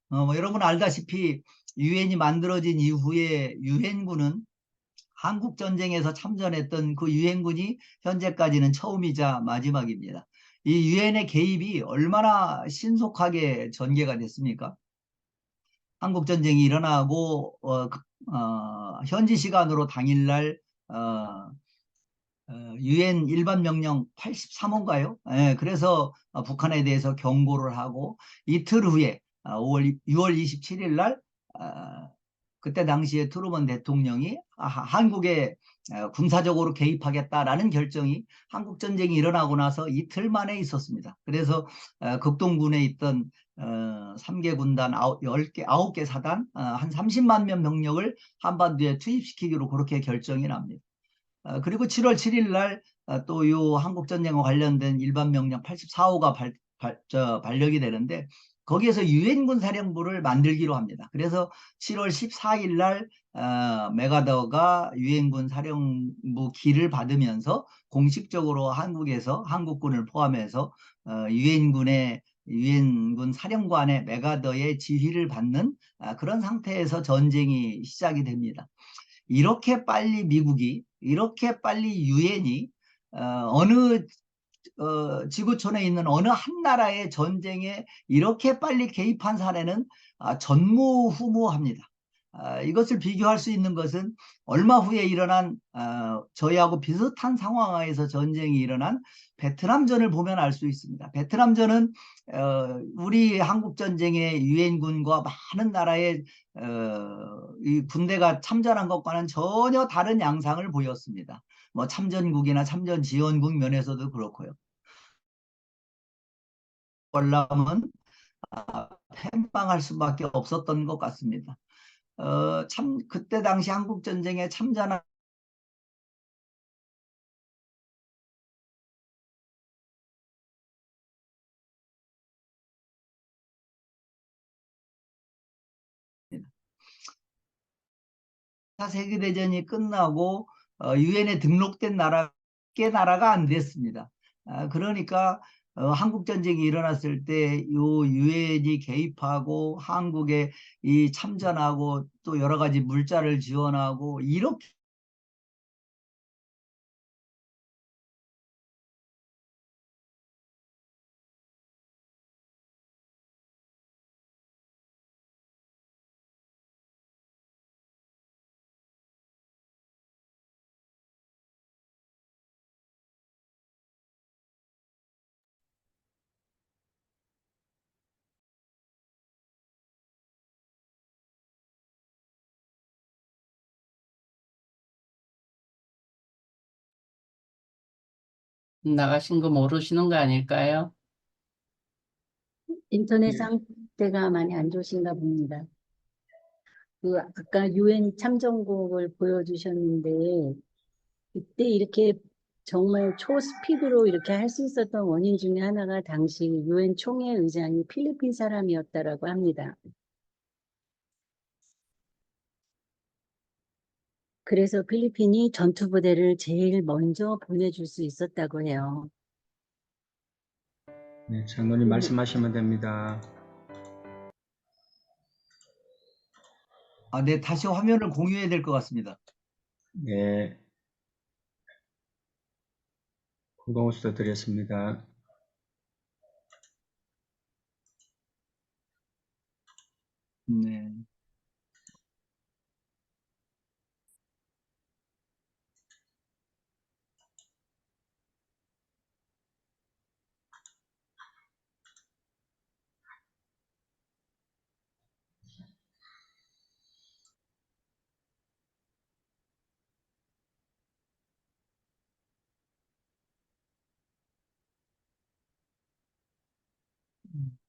뭐 여러분 알다시피 유엔이 만들어진 이후에 유엔군은 한국 전쟁에서 참전했던 그 유엔군이 현재까지는 처음이자 마지막입니다. 이 유엔의 개입이 얼마나 신속하게 전개가 됐습니까? 한국 전쟁이 일어나고 현지 시간으로 당일날 유엔 일반 명령 83호인가요? 그래서 북한에 대해서 경고를 하고 이틀 후에 6월 27일 날 그때 당시에 트루먼 대통령이 한국에 군사적으로 개입하겠다라는 결정이 한국 전쟁이 일어나고 나서 이틀 만에 있었습니다. 그래서 극동군에 있던 3개 군단 9개 사단 한 30만 명 병력을 한반도에 투입시키기로 그렇게 결정이 납니다. 그리고 7월 7일 날 또 요 한국전쟁과 관련된 일반명령 84호가 발령이 되는데 거기에서 유엔군 사령부를 만들기로 합니다. 그래서 7월 14일 날 메가더가 유엔군 사령부 기를 받으면서 공식적으로 한국에서 한국군을 포함해서 유엔군 사령관의 메가더의 지휘를 받는 그런 상태에서 전쟁이 시작이 됩니다. 이렇게 빨리 미국이 이렇게 빨리 유엔이 어느 지구촌에 있는 어느 한 나라의 전쟁에 이렇게 빨리 개입한 사례는 전무후무합니다. 이것을 비교할 수 있는 것은 얼마 후에 일어난 저희하고 비슷한 상황에서 전쟁이 일어난 베트남전을 보면 알 수 있습니다. 베트남전은 우리 한국전쟁의 유엔군과 많은 나라의 이 군대가 참전한 것과는 전혀 다른 양상을 보였습니다. 뭐 참전국이나 참전 지원국 면에서도 그렇고요. 월남은 패망할 수밖에 없었던 것 같습니다. 참 그때 당시 한국 전쟁에 참전한 세계대전이 끝나고 유엔에 등록된 나라 꽤 나라가 안 됐습니다. 그러니까 한국 전쟁이 일어났을 때 요 유엔이 개입하고 한국에 이 참전하고 또 여러 가지 물자를 지원하고 이렇게 나가신 거 모르시는 거 아닐까요? 인터넷 예. 상태가 많이 안 좋으신가 봅니다. 그 아까 유엔 참전국을 보여주셨는데 이때 이렇게 정말 초스피드로 이렇게 할 수 있었던 원인 중에 하나가 당시 유엔 총회 의장이 필리핀 사람이었다라고 합니다. 그래서 필리핀이 전투부대를 제일 먼저 보내줄 수 있었다고 해요. 네, 장로님 말씀하시면 됩니다. 네, 다시 화면을 공유해야 될 것 같습니다. 네, 구강호수도 드렸습니다. 네.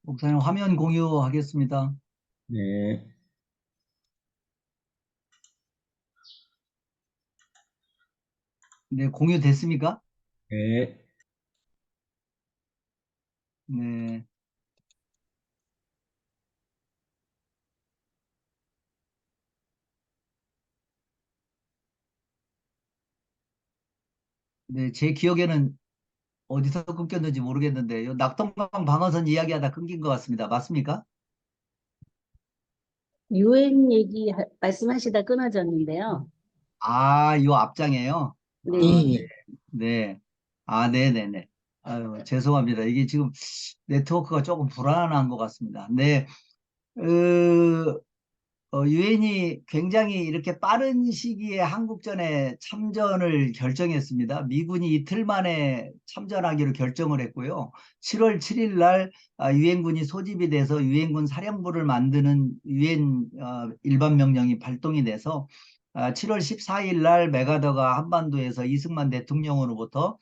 목사님 화면 공유하겠습니다. 네, 네, 공유됐습니까? 네, 네. 네, 제 기억에는 어디서 끊겼는지 모르겠는데, 요 낙동강 방어선 이야기하다 끊긴 것 같습니다. 맞습니까? 유엔 얘기 말씀하시다 끊어졌는데요. 요 앞장에요. 네. 네. 네네네. 아유, 죄송합니다. 이게 지금 네트워크가 조금 불안한 것 같습니다. 네. 유엔이 굉장히 이렇게 빠른 시기에 한국전에 참전을 결정했습니다. 미군이 이틀 만에 참전하기로 결정을 했고요. 7월 7일 날 유엔군이 소집이 돼서 유엔군 사령부를 만드는 유엔 일반 명령이 발동이 돼서 7월 14일 날 메가더가 한반도에서 이승만 대통령으로부터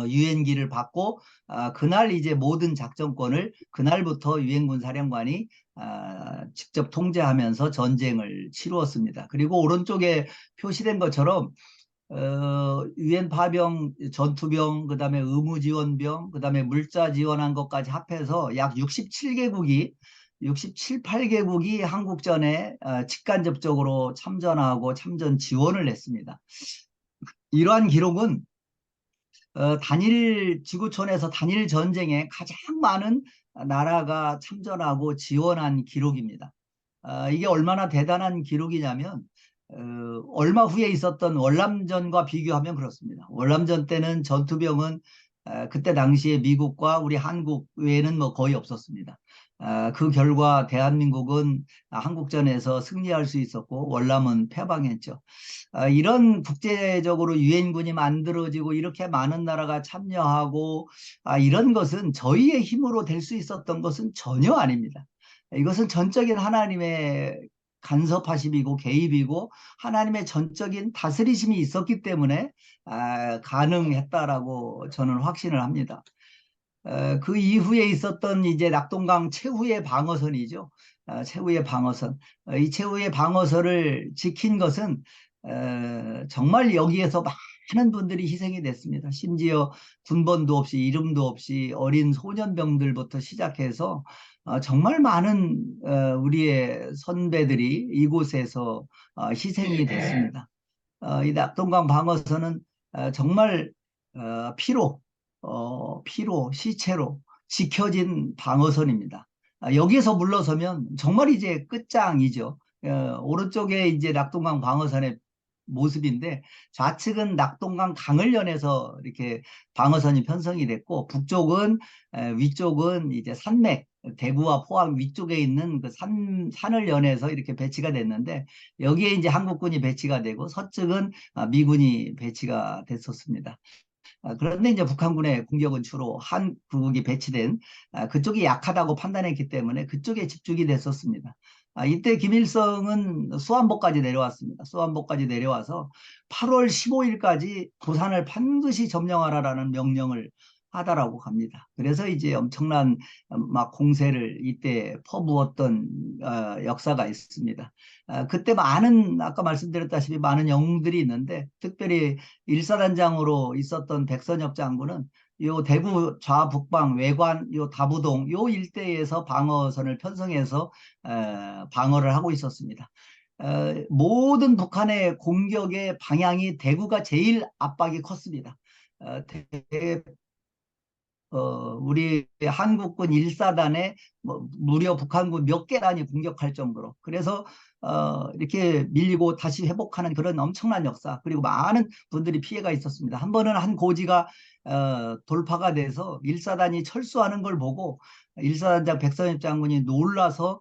유엔기를 받고 그날 이제 모든 작전권을 그날부터 유엔군 사령관이 직접 통제하면서 전쟁을 치루었습니다. 그리고 오른쪽에 표시된 것처럼 유엔 파병, 전투병, 그다음에 의무지원병, 그다음에 물자 지원한 것까지 합해서 약 67개국이 67, 8개국이 한국전에 직간접적으로 참전하고 참전 지원을 했습니다. 이러한 기록은 단일 지구촌에서 단일 전쟁에 가장 많은 나라가 참전하고 지원한 기록입니다. 이게 얼마나 대단한 기록이냐면 얼마 후에 있었던 월남전과 비교하면 그렇습니다. 월남전 때는 전투병은 그때 당시에 미국과 우리 한국 외에는 뭐 거의 없었습니다. 그 결과 대한민국은 한국전에서 승리할 수 있었고 월남은 패방했죠. 이런 국제적으로 유엔군이 만들어지고 이렇게 많은 나라가 참여하고 이런 것은 저희의 힘으로 될 수 있었던 것은 전혀 아닙니다. 이것은 전적인 하나님의 간섭하심이고 개입이고 하나님의 전적인 다스리심이 있었기 때문에 가능했다라고 저는 확신을 합니다. 그 이후에 있었던 이제 낙동강 최후의 방어선이죠. 최후의 방어선. 이 최후의 방어선을 지킨 것은 정말 여기에서 많은 분들이 희생이 됐습니다. 심지어 군번도 없이 이름도 없이 어린 소년병들부터 시작해서 정말 많은 우리의 선배들이 이곳에서 희생이 됐습니다. 이 낙동강 방어선은 정말 피로, 시체로 지켜진 방어선입니다. 여기에서 물러서면 정말 이제 끝장이죠. 오른쪽에 이제 낙동강 방어선의 모습인데 좌측은 낙동강 강을 연해서 이렇게 방어선이 편성이 됐고 북쪽은 위쪽은 이제 산맥 대구와 포항 위쪽에 있는 그 산을 연해서 이렇게 배치가 됐는데 여기에 이제 한국군이 배치가 되고 서쪽은 미군이 배치가 됐었습니다. 그런데 이제 북한군의 공격은 주로 한국이 배치된 그쪽이 약하다고 판단했기 때문에 그쪽에 집중이 됐었습니다. 이때 김일성은 수안보까지 내려왔습니다. 수안보까지 내려와서 8월 15일까지 부산을 반드시 점령하라라는 명령을 하다라고 합니다. 그래서 이제 엄청난 막 공세를 이때 퍼부었던 역사가 있습니다. 그때 많은 아까 말씀드렸다시피 많은 영웅들이 있는데 특별히 일사단장으로 있었던 백선엽 장군은 요 대구 좌북방 외관 요 다부동 요 일대에서 방어선을 편성해서 방어를 하고 있었습니다. 모든 북한의 공격의 방향이 대구가 제일 압박이 컸습니다. 우리 한국군 1사단에 무려 북한군 몇 개 단이 공격할 정도로 그래서 이렇게 밀리고 다시 회복하는 그런 엄청난 역사 그리고 많은 분들이 피해가 있었습니다. 한 번은 한 고지가 돌파가 돼서 1사단이 철수하는 걸 보고 1사단장 백선엽 장군이 놀라서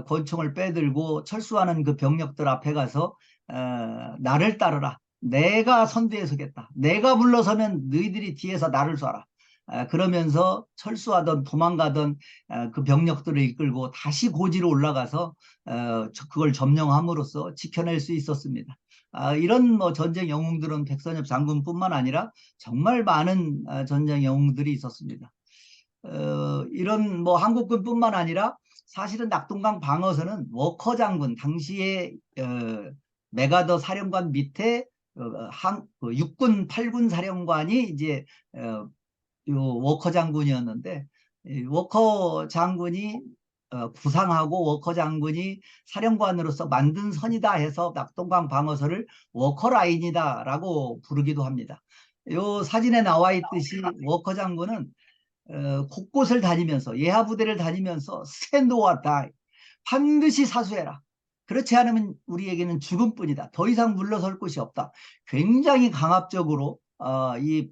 권총을 빼들고 철수하는 그 병력들 앞에 가서 나를 따르라. 내가 선두에 서겠다. 내가 물러서면 너희들이 뒤에서 나를 쏴라. 그러면서 철수하던 도망가던 그 병력들을 이끌고 다시 고지로 올라가서 그걸 점령함으로써 지켜낼 수 있었습니다. 이런 뭐 전쟁 영웅들은 백선엽 장군뿐만 아니라 정말 많은 전쟁 영웅들이 있었습니다. 이런 뭐 한국군뿐만 아니라 사실은 낙동강 방어선은 워커 장군 당시에 메가더 사령관 밑에 육군 8군 사령관이 이제 요 워커 장군이었는데 워커 장군이 구상하고 워커 장군이 사령관으로서 만든 선이다 해서 낙동강 방어선을 워커 라인이다 라고 부르기도 합니다. 요 사진에 나와 있듯이 워커 장군은 곳곳을 다니면서 예하부대를 다니면서 스탠드와 다이 반드시 사수해라. 그렇지 않으면 우리에게는 죽음뿐이다. 더 이상 물러설 곳이 없다. 굉장히 강압적으로 이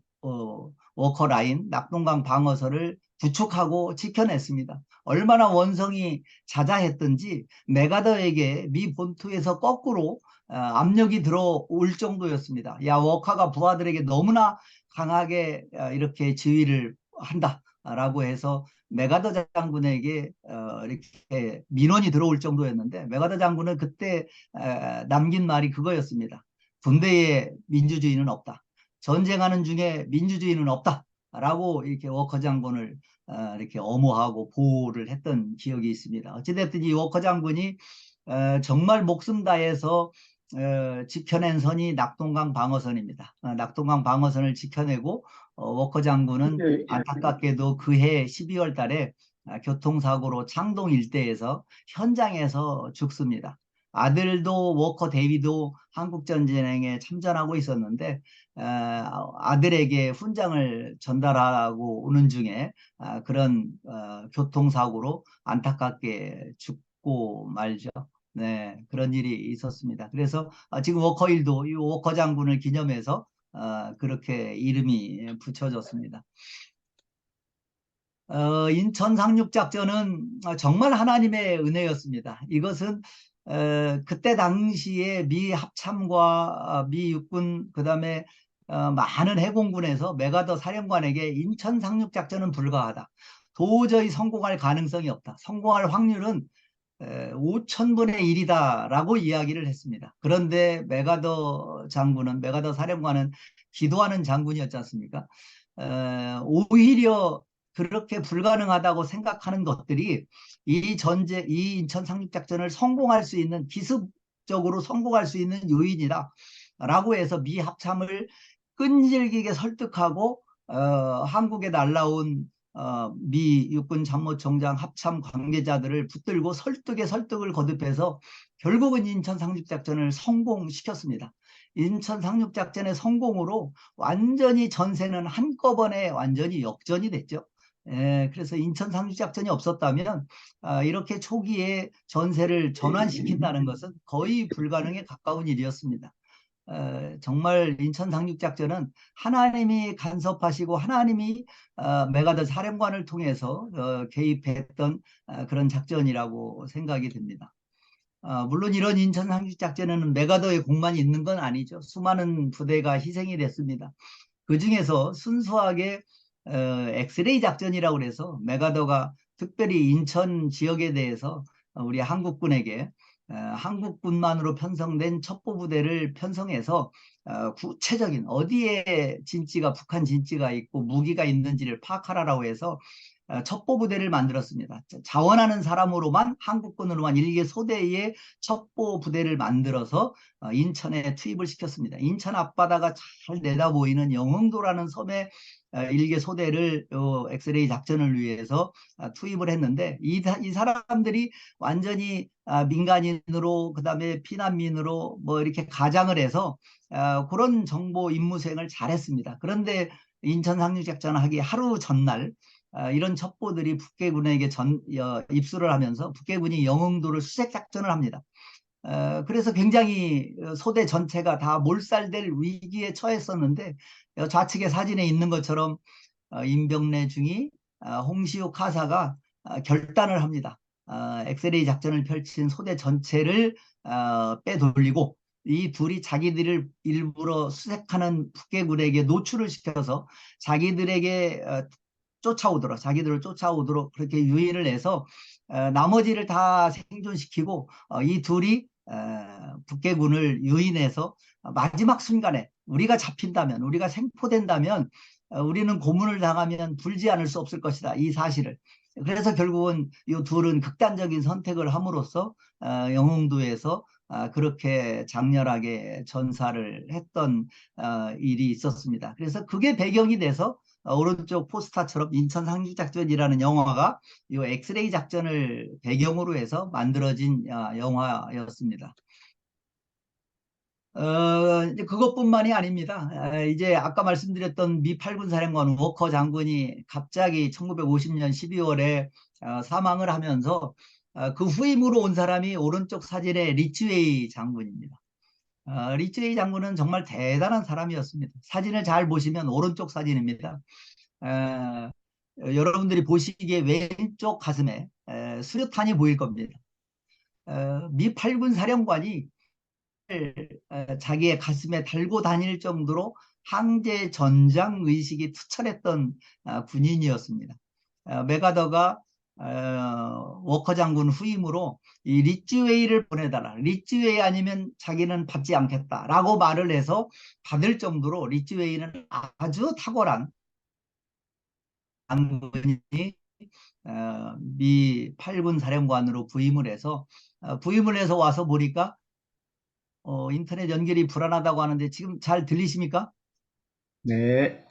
워커라인 낙동강 방어선을 구축하고 지켜냈습니다. 얼마나 원성이 자자했던지 메가더에게 미 본토에서 거꾸로 압력이 들어올 정도였습니다. 야, 워커가 부하들에게 너무나 강하게 이렇게 지휘를 한다라고 해서 메가더 장군에게 이렇게 민원이 들어올 정도였는데 메가더 장군은 그때 남긴 말이 그거였습니다. 군대에 민주주의는 없다. 전쟁하는 중에 민주주의는 없다라고 이렇게 워커 장군을 이렇게 엄호하고 보호를 했던 기억이 있습니다. 어찌됐든 이 워커 장군이 정말 목숨 다해서 지켜낸 선이 낙동강 방어선입니다. 낙동강 방어선을 지켜내고 워커 장군은 안타깝게도 그해 12월 달에 교통사고로 창동 일대에서 현장에서 죽습니다. 아들도 워커 데이비도 한국전쟁에 참전하고 있었는데 아들에게 훈장을 전달하고 오는 중에 그런 교통사고로 안타깝게 죽고 말죠. 네, 그런 일이 있었습니다. 그래서 지금 워커 일도 이 워커 장군을 기념해서 그렇게 이름이 붙여졌습니다. 인천 상륙작전은 정말 하나님의 은혜였습니다. 이것은 그때 당시에 미 합참과 미 육군 그다음에 많은 해공군에서 메가더 사령관에게 인천 상륙작전은 불가하다. 도저히 성공할 가능성이 없다. 성공할 확률은 5,000분의 1이다라고 이야기를 했습니다. 그런데 메가더 사령관은 기도하는 장군이었지 않습니까? 오히려 그렇게 불가능하다고 생각하는 것들이 이 인천 상륙작전을 성공할 수 있는, 기습적으로 성공할 수 있는 요인이다라고 해서 미 합참을 끈질기게 설득하고 한국에 날라온 미 육군 참모총장 합참 관계자들을 붙들고 설득을 거듭해서 결국은 인천 상륙작전을 성공시켰습니다. 인천 상륙작전의 성공으로 완전히 전세는 한꺼번에 완전히 역전이 됐죠. 그래서 인천 상륙작전이 없었다면 이렇게 초기에 전세를 전환시킨다는 것은 거의 불가능에 가까운 일이었습니다. 정말 인천 상륙작전은 하나님이 간섭하시고 하나님이 메가더 사령관을 통해서 개입했던 그런 작전이라고 생각이 됩니다. 물론 이런 인천 상륙작전에는 메가더의 공만이 있는 건 아니죠. 수많은 부대가 희생이 됐습니다. 그 중에서 순수하게 엑스레이 작전이라고 해서 메가더가 특별히 인천 지역에 대해서 우리 한국군에게 한국군만으로 편성된 첩보부대를 편성해서 구체적인 어디에 진지가, 북한 진지가 있고 무기가 있는지를 파악하라고 해서 첩보부대를 만들었습니다. 자원하는 사람으로만, 한국군으로만 1개 소대의 첩보부대를 만들어서 인천에 투입을 시켰습니다. 인천 앞바다가 잘 내다보이는 영흥도라는 섬에 1개 소대를 엑스레이 작전을 위해서 투입을 했는데 이 사람들이 완전히 민간인으로, 그다음에 피난민으로 뭐 이렇게 가장을 해서 그런 정보 임무 수행을 잘했습니다. 그런데 인천 상륙작전을 하기 하루 전날 이런 첩보들이 북괴군에게 입수를 하면서 북괴군이 영흥도를 수색작전을 합니다. 그래서 굉장히 소대 전체가 다 몰살될 위기에 처했었는데 좌측에 사진에 있는 것처럼 임병래 중위, 홍시욱 하사가 결단을 합니다. 엑스레이 작전을 펼친 소대 전체를 빼돌리고 이 둘이 자기들을 일부러 수색하는 북괴군에게 노출을 시켜서 자기들을 쫓아오도록 그렇게 유인을 해서 나머지를 다 생존시키고 이 둘이 북괴군을 유인해서 마지막 순간에 우리가 잡힌다면, 우리가 생포된다면 우리는 고문을 당하면 불지 않을 수 없을 것이다, 이 사실을. 그래서 결국은 이 둘은 극단적인 선택을 함으로써 영흥도에서 그렇게 장렬하게 전사를 했던 일이 있었습니다. 그래서 그게 배경이 돼서 오른쪽 포스터처럼 인천 상륙작전이라는 영화가 이 엑스레이 작전을 배경으로 해서 만들어진 영화였습니다. 이제 그것뿐만이 아닙니다. 이제 아까 말씀드렸던 미 8군 사령관 워커 장군이 갑자기 1950년 12월에 사망을 하면서 그 후임으로 온 사람이 오른쪽 사진의 리츠웨이 장군입니다. 리츠웨이 장군은 정말 대단한 사람이었습니다. 사진을 잘 보시면 오른쪽 사진입니다. 여러분들이 보시기에 왼쪽 가슴에 수류탄이 보일 겁니다. 미 8군 사령관이 자기의 가슴에 달고 다닐 정도로 항제 전장 의식이 투철했던 군인이었습니다. 메가더가 워커 장군 후임으로 이 리츠웨이를 보내달라, 리츠웨이 아니면 자기는 받지 않겠다라고 말을 해서 받을 정도로 리츠웨이는 아주 탁월한 장군이 미 8군 사령관으로 부임을 해서 와서 보니까 인터넷 연결이 불안하다고 하는데 지금 잘 들리십니까? 네.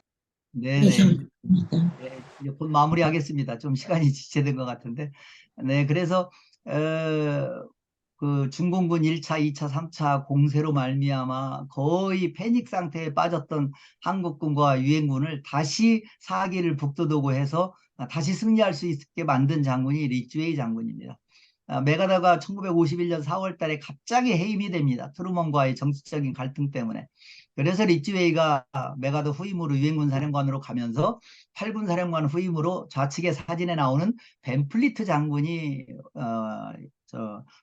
네네. 네, 이제 곧 마무리하겠습니다. 좀 시간이 지체된 것 같은데. 네, 그래서 그 중공군 1차, 2차, 3차 공세로 말미암아 거의 패닉 상태에 빠졌던 한국군과 유엔군을 다시 사기를 북돋우고 해서 다시 승리할 수 있게 만든 장군이 리츠웨이 장군입니다. 메가더가 1951년 4월 달에 갑자기 해임이 됩니다. 트루먼과의 정치적인 갈등 때문에. 그래서 리츠웨이가 메가더 후임으로 유엔군 사령관으로 가면서 8군 사령관 후임으로 좌측의 사진에 나오는 벤 플리트 장군이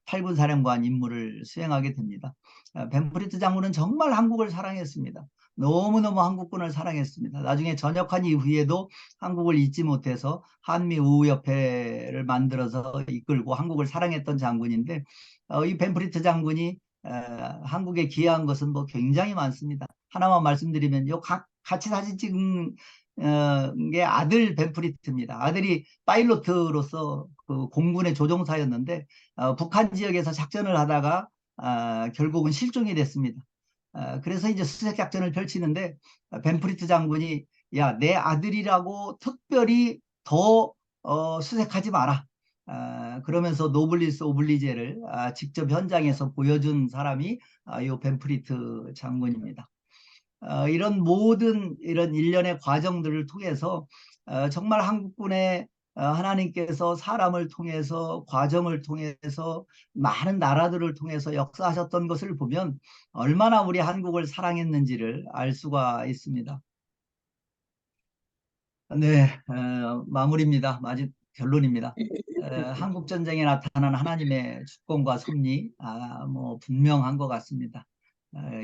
8군 사령관 임무를 수행하게 됩니다. 벤 플리트 장군은 정말 한국을 사랑했습니다. 너무너무 한국군을 사랑했습니다. 나중에 전역한 이후에도 한국을 잊지 못해서 한미우협회를 만들어서 이끌고 한국을 사랑했던 장군인데 이 벤 플리트 장군이 한국에 기여한 것은 뭐 굉장히 많습니다. 하나만 말씀드리면 같이 사진 찍은 게 아들 벤프리트입니다. 아들이 파일로트로서 그 공군의 조종사였는데 북한 지역에서 작전을 하다가 결국은 실종이 됐습니다. 그래서 이제 수색 작전을 펼치는데 벤프리트 장군이 야, 내 아들이라고 특별히 더 수색하지 마라. 그러면서 노블리스 오블리제를 직접 현장에서 보여준 사람이 이 벤프리트 장군입니다. 이런 모든 이런 일련의 과정들을 통해서 정말 한국군의 하나님께서 사람을 통해서 과정을 통해서 많은 나라들을 통해서 역사하셨던 것을 보면 얼마나 우리 한국을 사랑했는지를 알 수가 있습니다. 네, 마무리입니다. 결론입니다. 한국전쟁에 나타난 하나님의 주권과 섭리 뭐 분명한 것 같습니다.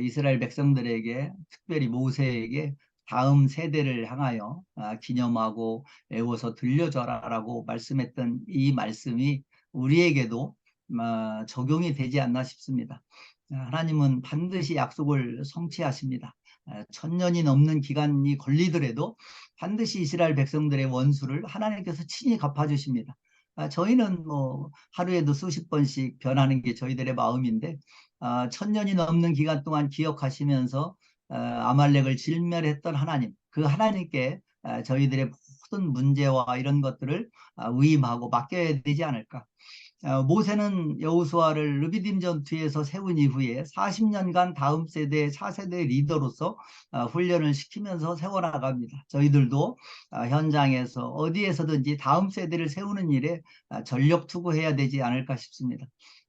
이스라엘 백성들에게 특별히 모세에게 다음 세대를 향하여 기념하고 애워서 들려줘라라고 말씀했던 이 말씀이 우리에게도 적용이 되지 않나 싶습니다. 하나님은 반드시 약속을 성취하십니다. 천년이 넘는 기간이 걸리더라도 반드시 이스라엘 백성들의 원수를 하나님께서 친히 갚아주십니다. 저희는 뭐 하루에도 수십 번씩 변하는 게 저희들의 마음인데 천년이 넘는 기간 동안 기억하시면서 아말렉을 진멸했던 하나님, 그 하나님께 저희들의 모든 문제와 이런 것들을 위임하고 맡겨야 되지 않을까. 모세는 여호수아를 르비딤 전투에서 세운 이후에 40년간 다음 세대, 차세대 리더로서 훈련을 시키면서 세워나갑니다. 저희들도 현장에서 어디에서든지 다음 세대를 세우는 일에 전력 투구해야 되지 않을까 싶습니다.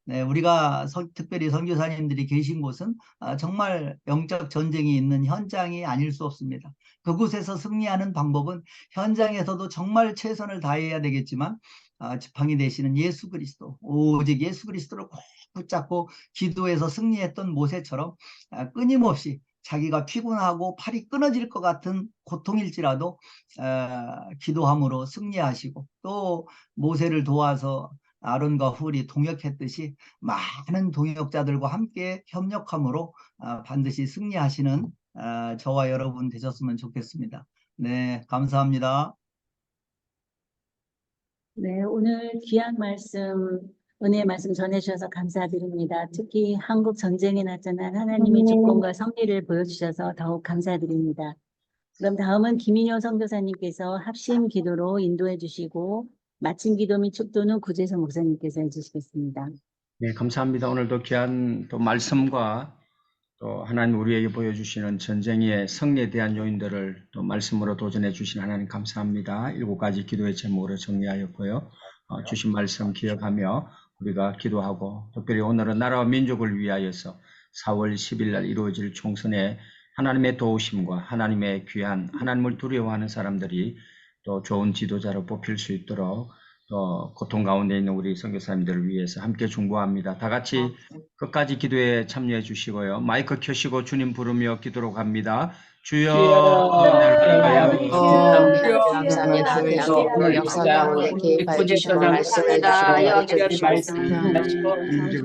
네, 우리가 특별히 선교사님들이 계신 곳은 정말 영적 전쟁이 있는 현장이 아닐 수 없습니다. 그곳에서 승리하는 방법은 현장에서도 정말 최선을 다해야 되겠지만 지팡이 되시는 예수 그리스도, 오직 예수 그리스도를 꼭 붙잡고 기도해서 승리했던 모세처럼 끊임없이 자기가 피곤하고 팔이 끊어질 것 같은 고통일지라도 기도함으로 승리하시고, 또 모세를 도와서 아론과 훌이 동역했듯이 많은 동역자들과 함께 협력함으로 반드시 승리하시는 저와 여러분 되셨으면 좋겠습니다. 네, 감사합니다. 네, 오늘 귀한 말씀, 은혜의 말씀 전해주셔서 감사드립니다. 특히 한국 전쟁에 나타난 하나님의 주권과 섭리를 보여주셔서 더욱 감사드립니다. 그럼 다음은 김인효 선교사님께서 합심 기도로 인도해 주시고 마침 기도 및 축도는 구재선 목사님께서 해주시겠습니다. 네, 감사합니다. 오늘도 귀한 또 말씀과 또 하나님 우리에게 보여주시는 전쟁의 승리에 대한 요인들을 또 말씀으로 도전해 주신 하나님 감사합니다. 7가지 기도의 제목으로 정리하였고요. 주신 말씀 기억하며 우리가 기도하고, 특별히 오늘은 나라와 민족을 위하여서 4월 10일 날 이루어질 총선에 하나님의 도우심과 하나님의 귀한 하나님을 두려워하는 사람들이 또 좋은 지도자로 뽑힐 수 있도록 또 고통 가운데 있는 우리 선교사님들을 위해서 함께 중보합니다. 다 같이 끝까지 기도에 참여해 주시고요. 마이크 켜시고 주님 부르며 기도록 합니다. 주여, 감사합니다. 대한민국 역사 가운데 개입하여 주시고 말씀해 주시고 말씀하시고 이제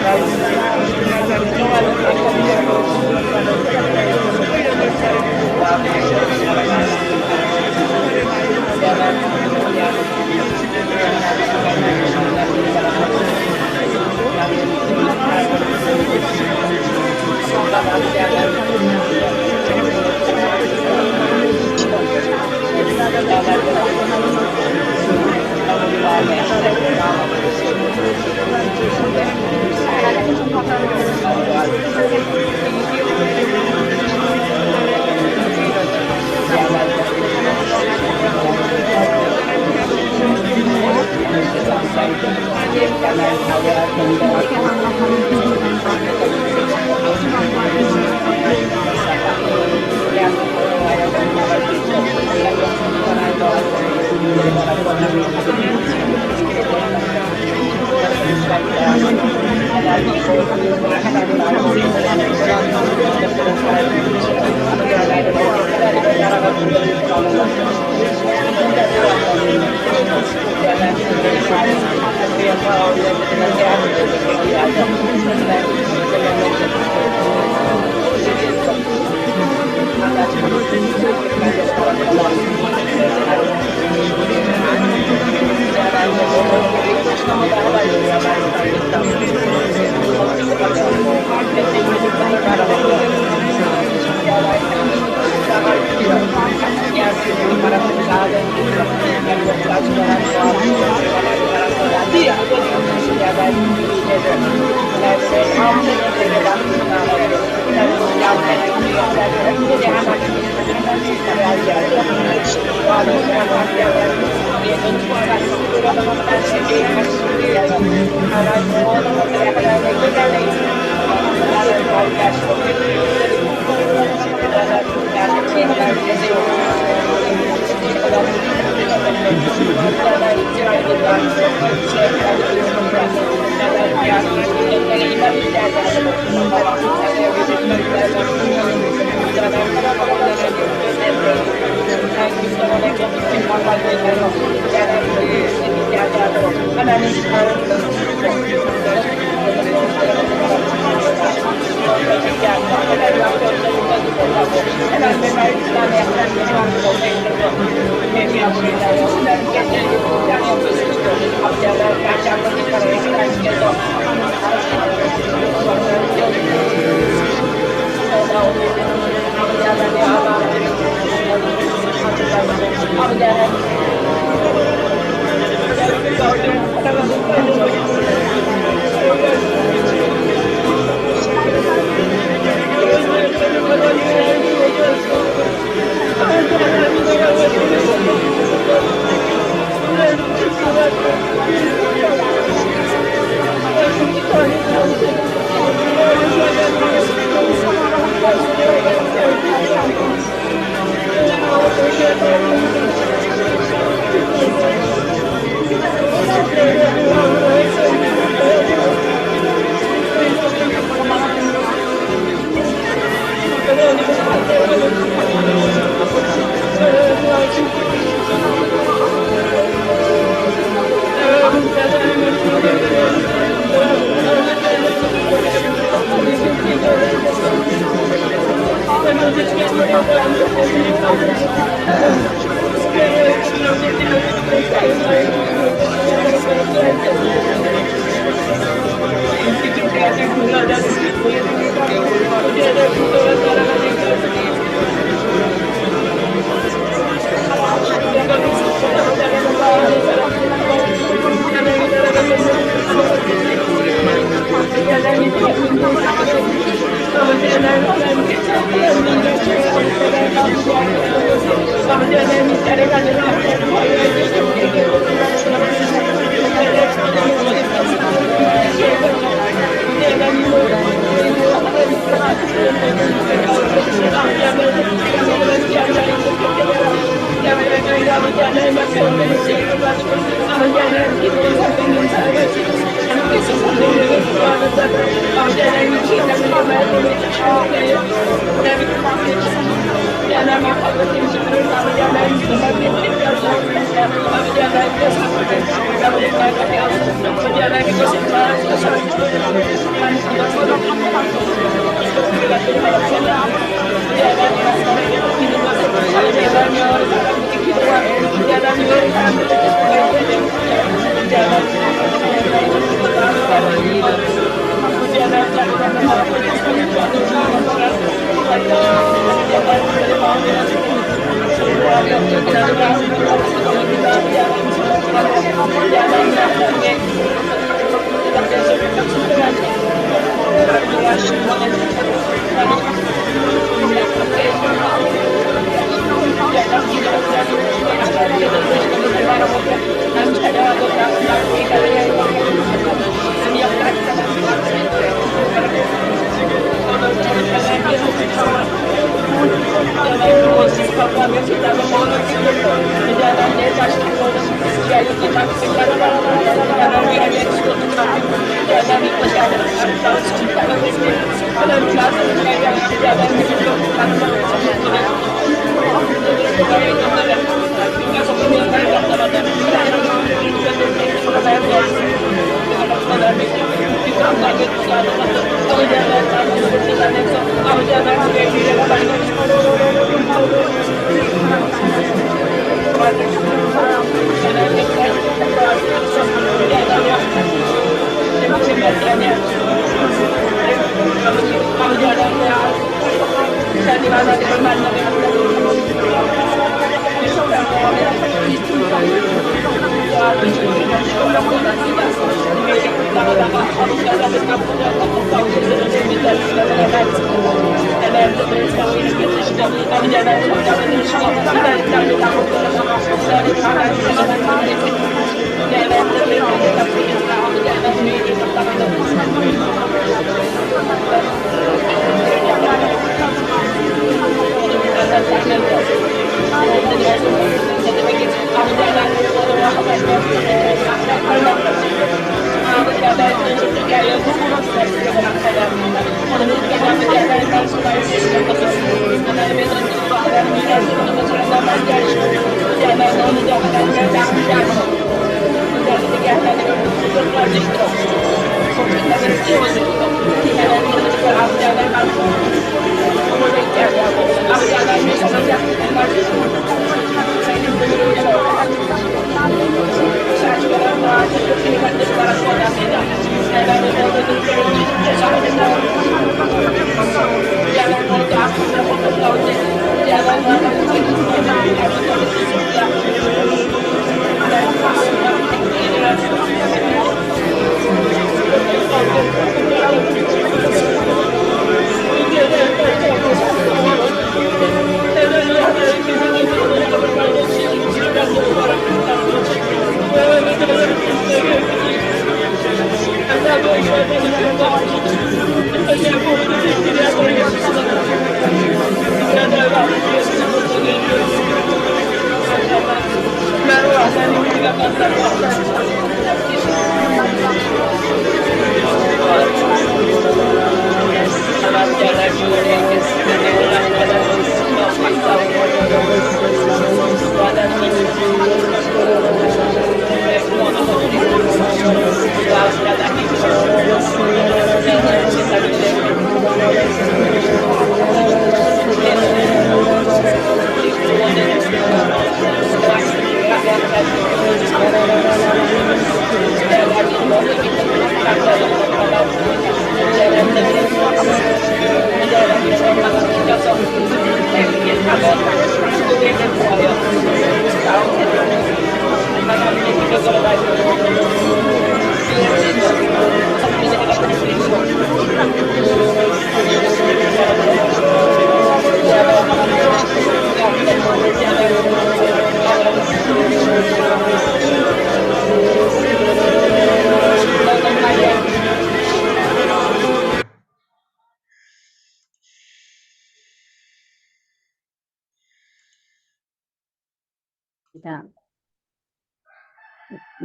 Gracias.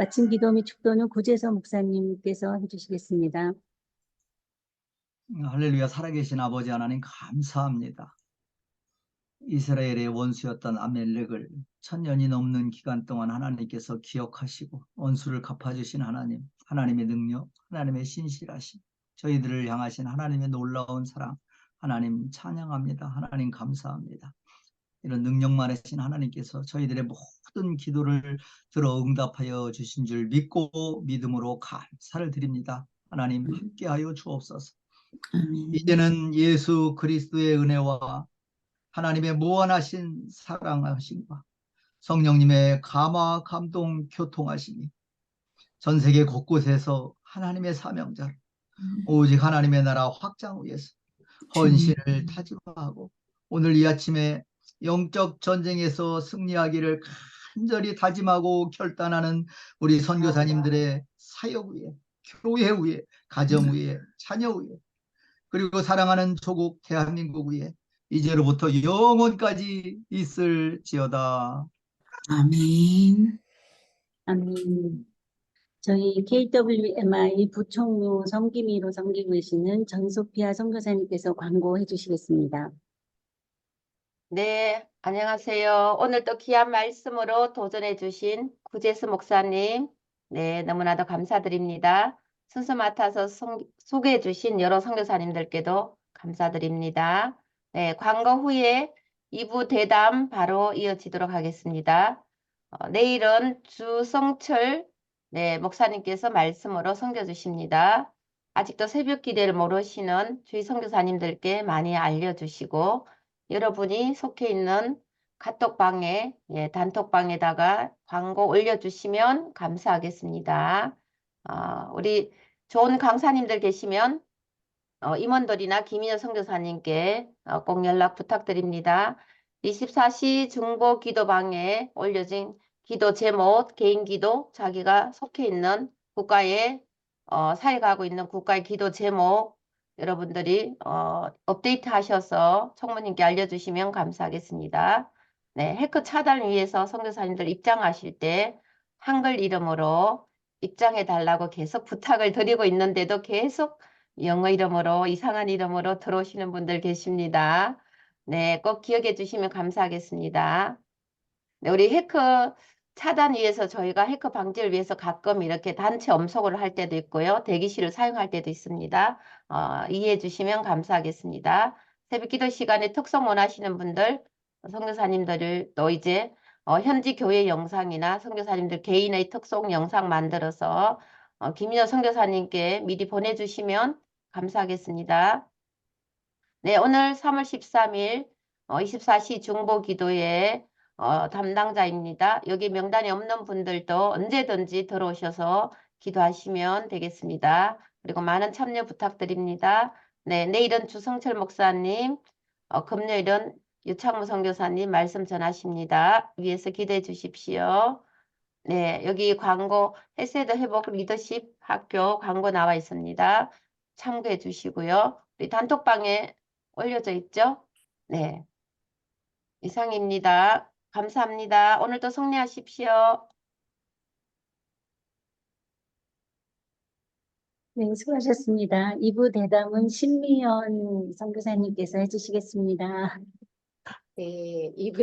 마침 기도 및 축도는 구재서 목사님께서 해주시겠습니다. 할렐루야. 살아계신 아버지 하나님 감사합니다. 이스라엘의 원수였던 아멜렉을 1000년이 넘는 기간 동안 하나님께서 기억하시고 원수를 갚아주신 하나님, 하나님의 능력, 하나님의 신실하심, 저희들을 향하신 하나님의 놀라운 사랑, 하나님 찬양합니다. 하나님 감사합니다. 이런 능력 많으신 하나님께서 저희들의 모든 기도를 들어 응답하여 주신 줄 믿고 믿음으로 감사를 드립니다. 하나님 함께하여 주옵소서. 이제는 예수 그리스도의 은혜와 하나님의 무한하신 사랑하심과 성령님의 감화 감동 교통하심이 전 세계 곳곳에서 하나님의 사명자로 오직 하나님의 나라 확장 위해서 헌신을 다짐하고 오늘 이 아침에 영적 전쟁에서 승리하기를 간절히 다짐하고 결단하는 우리 선교사님들의 사역 위에, 교회 위에, 가정 위에, 자녀 위에, 그리고 사랑하는 조국 대한민국 위에 이제로부터 영원까지 있을지어다. 아멘. 아멘. 저희 KWMI 부총무 섬김위로 섬기고 계시는 전소피아 선교사님께서 광고해 주시겠습니다. 네, 안녕하세요. 오늘 또 귀한 말씀으로 도전해 주신 구재수 목사님, 네, 너무나도 감사드립니다. 순서 맡아서 소개해 주신 여러 선교사님들께도 감사드립니다. 네, 광고 후에 2부 대담 바로 이어지도록 하겠습니다. 내일은 주성철 네, 목사님께서 말씀으로 섬겨 주십니다. 아직도 새벽 기대를 모르시는 주의 선교사님들께 많이 알려주시고 여러분이 속해 있는 카톡방에, 단톡방에다가 광고 올려주시면 감사하겠습니다. 우리 좋은 강사님들 계시면 임원들이나 김인여 선교사님께 꼭 연락 부탁드립니다. 24시 중보 기도방에 올려진 기도 제목, 개인 기도, 자기가 속해 있는 국가에 살아가고 있는 국가의 기도 제목 여러분들이 업데이트 하셔서 총무님께 알려주시면 감사하겠습니다. 네, 해커 차단을 위해서 선교사님들 입장하실 때 한글 이름으로 입장해 달라고 계속 부탁을 드리고 있는데도 계속 영어 이름으로 이상한 이름으로 들어오시는 분들 계십니다. 네, 꼭 기억해 주시면 감사하겠습니다. 네, 우리 해커 차단 위해서 저희가 해커 방지를 위해서 가끔 이렇게 단체 엄석을 할 때도 있고요. 대기실을 사용할 때도 있습니다. 이해해 주시면 감사하겠습니다. 새벽기도 시간에 특성 원하시는 분들, 선교사님들을 또 이제 현지 교회 영상이나 선교사님들 개인의 특송 영상 만들어서 김인여 선교사님께 미리 보내주시면 감사하겠습니다. 네, 오늘 3월 13일 24시 중보기도의 담당자입니다. 여기 명단에 없는 분들도 언제든지 들어오셔서 기도하시면 되겠습니다. 그리고 많은 참여 부탁드립니다. 네, 내일은 주성철 목사님, 금요일은 유창무 선교사님 말씀 전하십니다. 위에서 기대해 주십시오. 네, 여기 광고 헤세드 회복 리더십 학교 광고 나와 있습니다. 참고해 주시고요. 우리 단톡방에 올려져 있죠? 네, 이상입니다. 감사합니다. 오늘도 승리하십시오. 네, 수고하셨습니다. 2부 대담은 신미연 선교사님께서 해주시겠습니다. 네, 2부